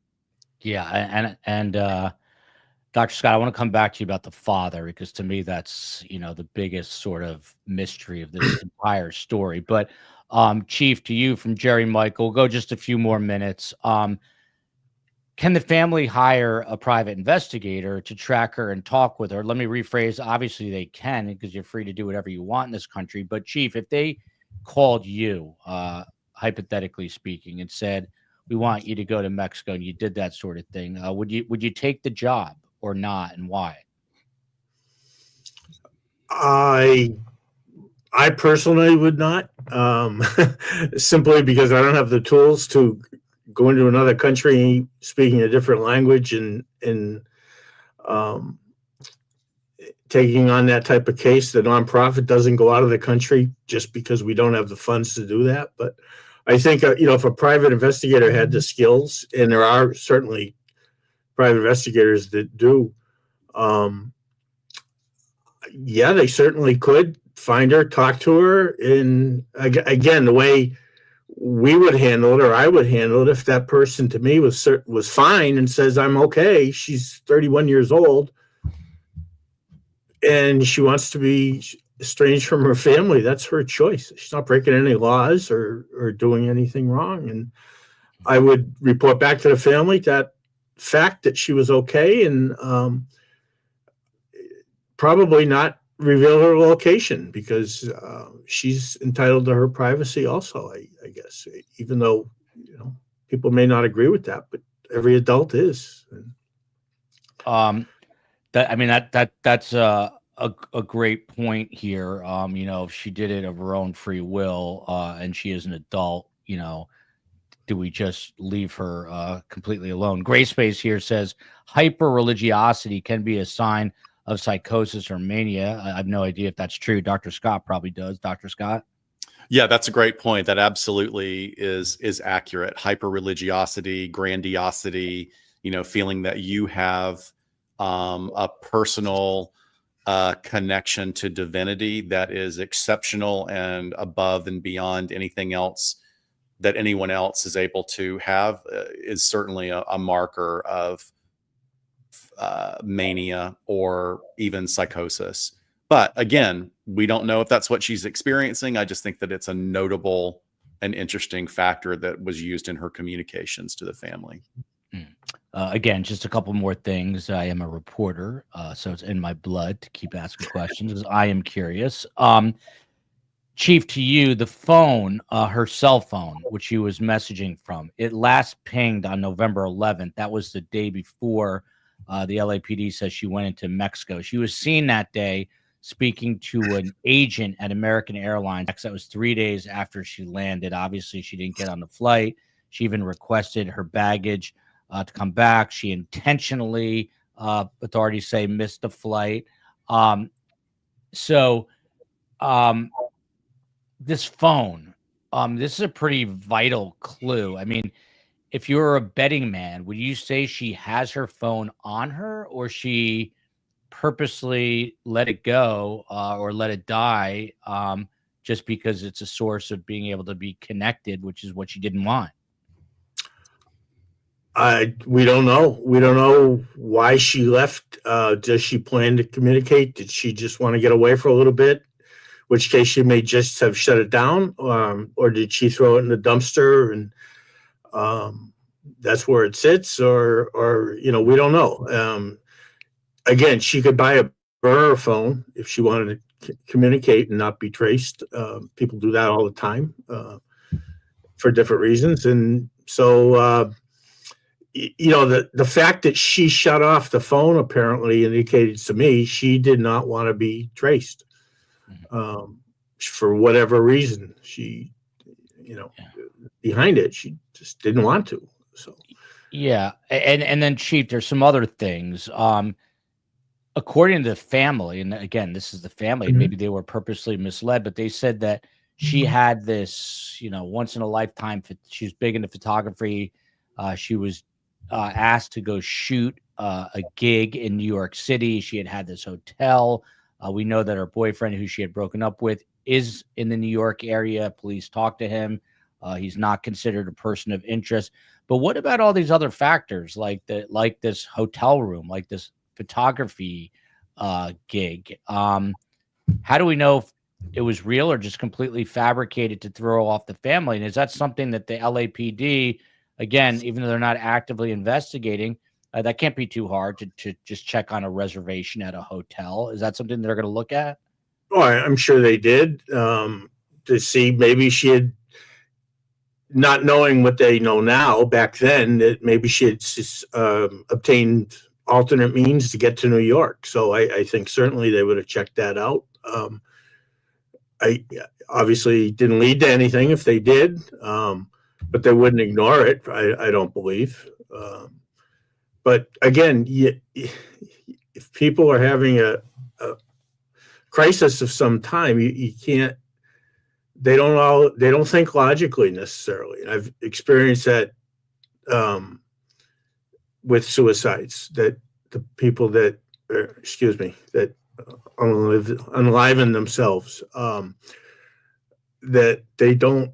Yeah. And Dr. Scott, I want to come back to you about the father, because to me, that's, the biggest sort of mystery of this entire story. But Chief, to you from Jerry Michael, go just a few more minutes. Can the family hire a private investigator to track her and talk with her? Let me rephrase. Obviously, they can, because you're free to do whatever you want in this country. But Chief, if they called you, hypothetically speaking, and said, "We want you to go to Mexico," and you did that sort of thing, would you take the job or not, and why? I personally would not, simply because I don't have the tools to go into another country speaking a different language and taking on that type of case. The nonprofit doesn't go out of the country just because we don't have the funds to do that. But I think, if a private investigator had the skills, and there are certainly private investigators that do, yeah, they certainly could find her, talk to her. And again, the way we would handle it, or I would handle it, if that person to me was fine and says, "I'm okay," she's 31 years old and she wants to be estranged from her family, that's her choice. She's not breaking any laws or doing anything wrong. And I would report back to the family that fact, that she was okay, and probably not reveal her location, because she's entitled to her privacy also, I guess, even though, people may not agree with that, but every adult is. That's a great point here. If she did it of her own free will, and she is an adult, do we just leave her completely alone? Gray Space here says hyper religiosity can be a sign of psychosis or mania. I have no idea if that's true. Dr. Scott probably does. Dr. Scott? Yeah, that's a great point. That absolutely is accurate. Hyper religiosity, grandiosity, feeling that you have a personal connection to divinity that is exceptional and above and beyond anything else that anyone else is able to have, is certainly a marker of mania or even psychosis. But again, we don't know if that's what she's experiencing. I just think that it's a notable an interesting factor that was used in her communications to the family. Again, just a couple more things. I am a reporter, so it's in my blood to keep asking questions because I am curious. Chief, to you, the phone, her cell phone, which she was messaging from, it last pinged on November 11th. That was the day before the LAPD says she went into Mexico. She was seen that day speaking to an agent at American Airlines. That was 3 days after she landed. Obviously, she didn't get on the flight. She even requested her baggage to come back. She intentionally, authorities say, missed the flight. This phone, this is a pretty vital clue. I mean, if you're a betting man, would you say she has her phone on her, or she purposely let it go or let it die just because it's a source of being able to be connected, which is what she didn't want? We don't know. We don't know why she left. Does she plan to communicate? Did she just want to get away for a little bit? Which case she may just have shut it down, or did she throw it in the dumpster and that's where it sits, or we don't know. Again, she could buy a burner phone if she wanted to communicate and not be traced. People do that all the time for different reasons, and so the fact that she shut off the phone apparently indicated to me she did not want to be traced. For whatever reason, she, behind it, she just didn't want to. So, yeah. And then, Chief, there's some other things. According to the family, and again, this is the family, maybe they were purposely misled, but they said that she had this, once in a lifetime. She was big into photography. She was asked to go shoot a gig in New York City. She had this hotel. We know that her boyfriend, who she had broken up with, is in the New York area. Police talked to him. He's not considered a person of interest. But what about all these other factors, like this hotel room, like this photography gig? How do we know if it was real or just completely fabricated to throw off the family? And is that something that the LAPD, again, even though they're not actively investigating, that can't be too hard to just check on a reservation at a hotel? Is that something they're going to look at? Oh, I'm sure they did, to see maybe she had, not knowing what they know now, back then, that maybe she had obtained alternate means to get to New York. So I think certainly they would have checked that out. I obviously didn't lead to anything if they did, but they wouldn't ignore it, I don't believe. But again, if people are having a crisis of some time, you can't. They don't think logically necessarily. And I've experienced that with suicides. That the people that unliven themselves, that they don't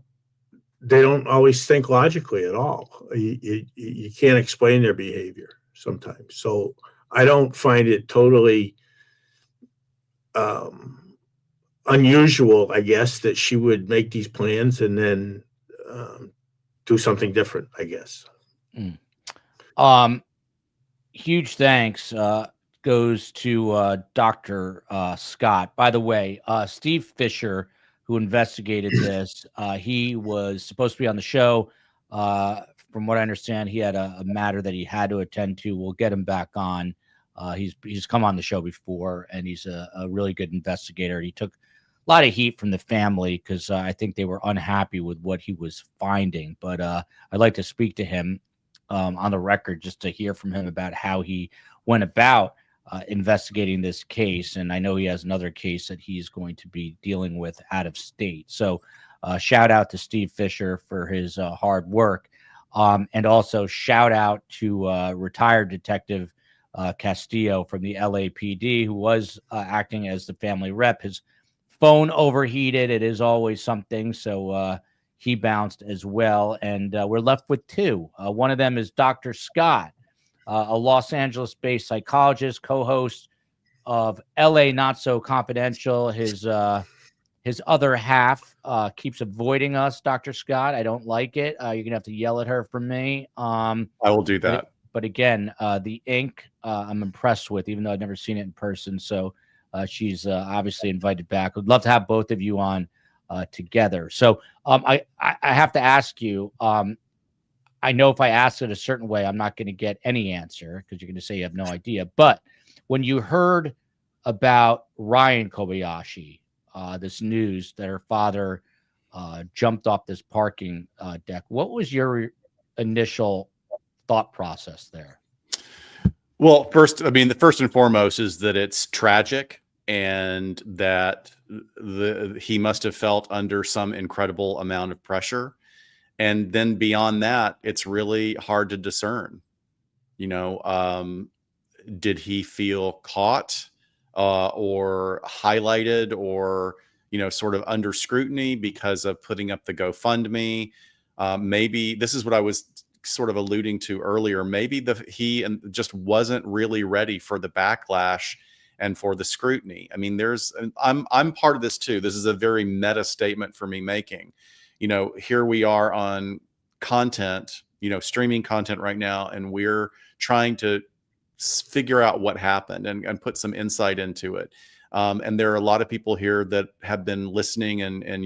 always think logically at all. You can't explain their behavior sometimes. So I don't find it totally unusual, I guess, that she would make these plans and then do something different, I guess. Huge thanks goes to Dr. Scott. By the way, Steve Fisher, who investigated this, he was supposed to be on the show. From what I understand, he had a matter that he had to attend to. We'll get him back on. He's come on the show before, and he's a really good investigator. He took a lot of heat from the family because I think they were unhappy with what he was finding. But I'd like to speak to him on the record just to hear from him about how he went about investigating this case. And I know he has another case that he's going to be dealing with out of state. So shout out to Steve Fisher for his hard work. And also shout out to retired Detective Castillo from the LAPD, who was acting as the family rep. His phone overheated. It is always something. So he bounced as well. And we're left with two. One of them is Dr. Scott, a Los Angeles-based psychologist, co-host of LA Not So Confidential. His His other half keeps avoiding us, Dr. Scott. I don't like it. You're going to have to yell at her from me. I will do that. But again, the ink I'm impressed with, even though I've never seen it in person. So she's obviously invited back. Would love to have both of you on together. So I have to ask you, I know if I ask it a certain way, I'm not going to get any answer because you're going to say you have no idea. But when you heard about Ryan Kobayashi, this news that her father jumped off this parking deck, what was your initial thought process there? Well, first, I mean, the first and foremost is that it's tragic and that he must have felt under some incredible amount of pressure. And then beyond that, it's really hard to discern. You know, did he feel caught or highlighted or, you know, sort of under scrutiny because of putting up the GoFundMe? Maybe this is what I was sort of alluding to earlier. Maybe he just wasn't really ready for the backlash and for the scrutiny. I mean, I'm part of this too. This is a very meta statement for me making. You know, here we are on content, you know, streaming content right now, and we're trying to figure out what happened and put some insight into it. And there are a lot of people here that have been listening and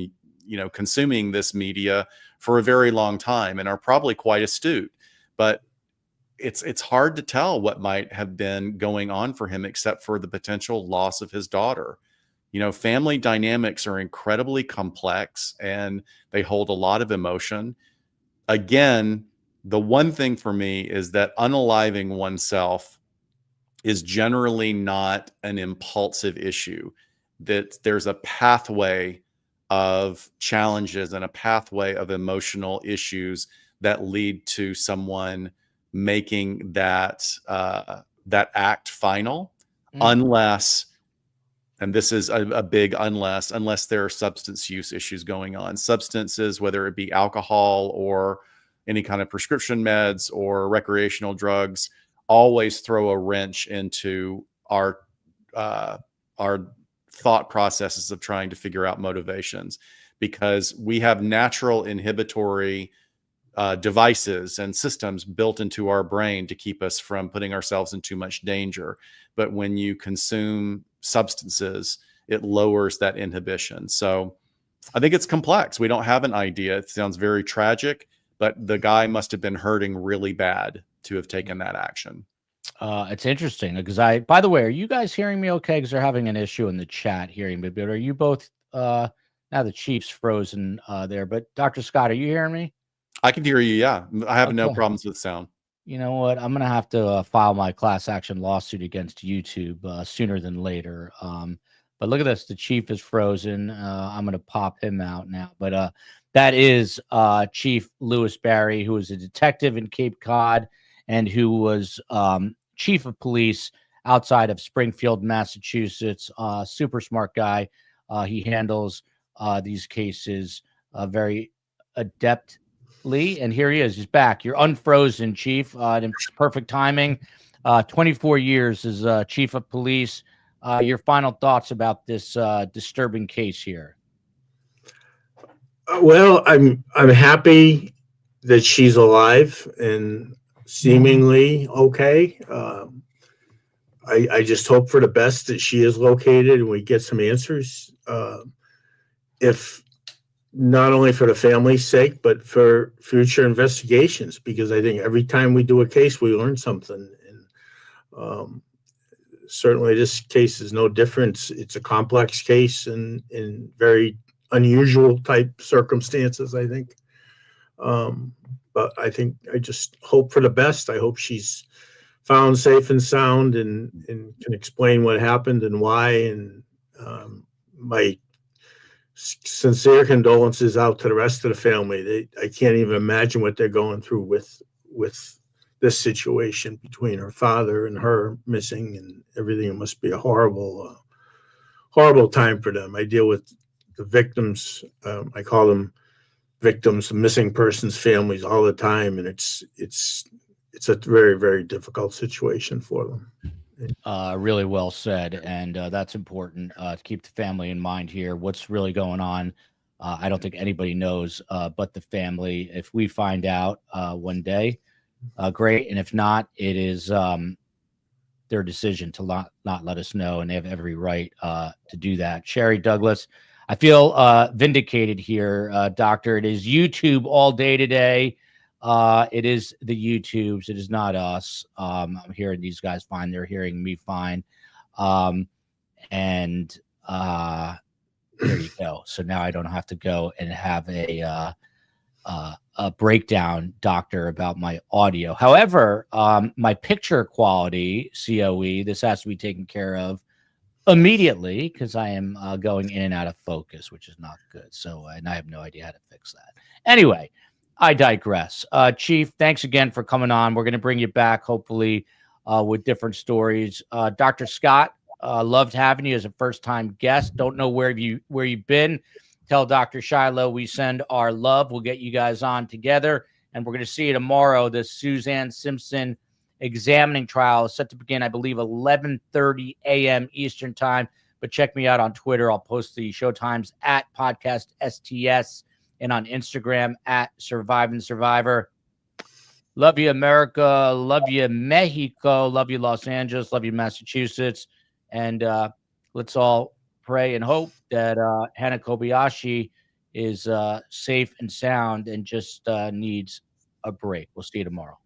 you know, consuming this media for a very long time and are probably quite astute. But it's hard to tell what might have been going on for him, except for the potential loss of his daughter. You know, family dynamics are incredibly complex and they hold a lot of emotion. Again, the one thing for me is that unaliving oneself is generally not an impulsive issue, that there's a pathway of challenges and a pathway of emotional issues that lead to someone making that act final, unless, and this is a big unless there are substance use issues going on. Substances, whether it be alcohol or any kind of prescription meds or recreational drugs, always throw a wrench into our thought processes of trying to figure out motivations, because we have natural inhibitory devices and systems built into our brain to keep us from putting ourselves in too much danger. But when you consume substances, it lowers that inhibition. So I think it's complex. We don't have an idea. It sounds very tragic, but the guy must have been hurting really bad to have taken that action. It's interesting because by the way, are you guys hearing me okay? Because they're having an issue in the chat hearing me, but are you both, now the Chief's frozen there, but Dr. Scott, are you hearing me? I can hear you. Yeah. I have no problems with sound. You know what? I'm going to have to file my class action lawsuit against YouTube sooner than later. But look at this. The Chief is frozen. I'm going to pop him out now. But that is Chief Lewis Barry, who is a detective in Cape Cod and who was chief of police outside of Springfield, Massachusetts. Super smart guy. He handles these cases very adeptly. And here he is. He's back. You're unfrozen, Chief. It's perfect timing. 24 years as chief of police. Your final thoughts about this disturbing case here? Well, I'm happy that she's alive and seemingly okay. I just hope for the best that she is located and we get some answers. If not only for the family's sake, but for future investigations, because I think every time we do a case, we learn something. And certainly this case is no different. It's a complex case and in very unusual type circumstances, I think. But I think I just hope for the best. I hope she's found safe and sound and can explain what happened and why. And my sincere condolences out to the rest of the family. I can't even imagine what they're going through with this situation between her father and her missing and everything. It must be a horrible time for them. I deal with the victims. I call them victims, missing persons, families all the time, and it's a very, very difficult situation for them. Really well said, and that's important to keep the family in mind here. What's really going on? I don't think anybody knows but the family. If we find out one day, great, and if not, it is their decision to not let us know, and they have every right to do that. Sherry Douglas, I feel vindicated here, Doctor. It is YouTube all day today. It is the YouTubes. It is not us. I'm hearing these guys fine. They're hearing me fine. And there you go. So now I don't have to go and have a breakdown, Doctor, about my audio. However, my picture quality, COE, this has to be taken care of immediately because I am going in and out of focus, which is not good. So, and I have no idea how to fix that. Anyway, I digress. Chief, thanks again for coming on. We're going to bring you back, hopefully, with different stories. Dr. Scott, loved having you as a first-time guest. Don't know where you've been. Tell Dr. Shiloh we send our love. We'll get you guys on together, and we're going to see you tomorrow. The Suzanne Simpson examining trial is set to begin, I believe, 11:30 a.m. Eastern time. But check me out on Twitter. I'll post the show times at Podcast STS and on Instagram at Surviving Survivor. Love you, America. Love you, Mexico. Love you, Los Angeles. Love you, Massachusetts. And let's all pray and hope that Hana Kobayashi is safe and sound and just needs a break. We'll see you tomorrow.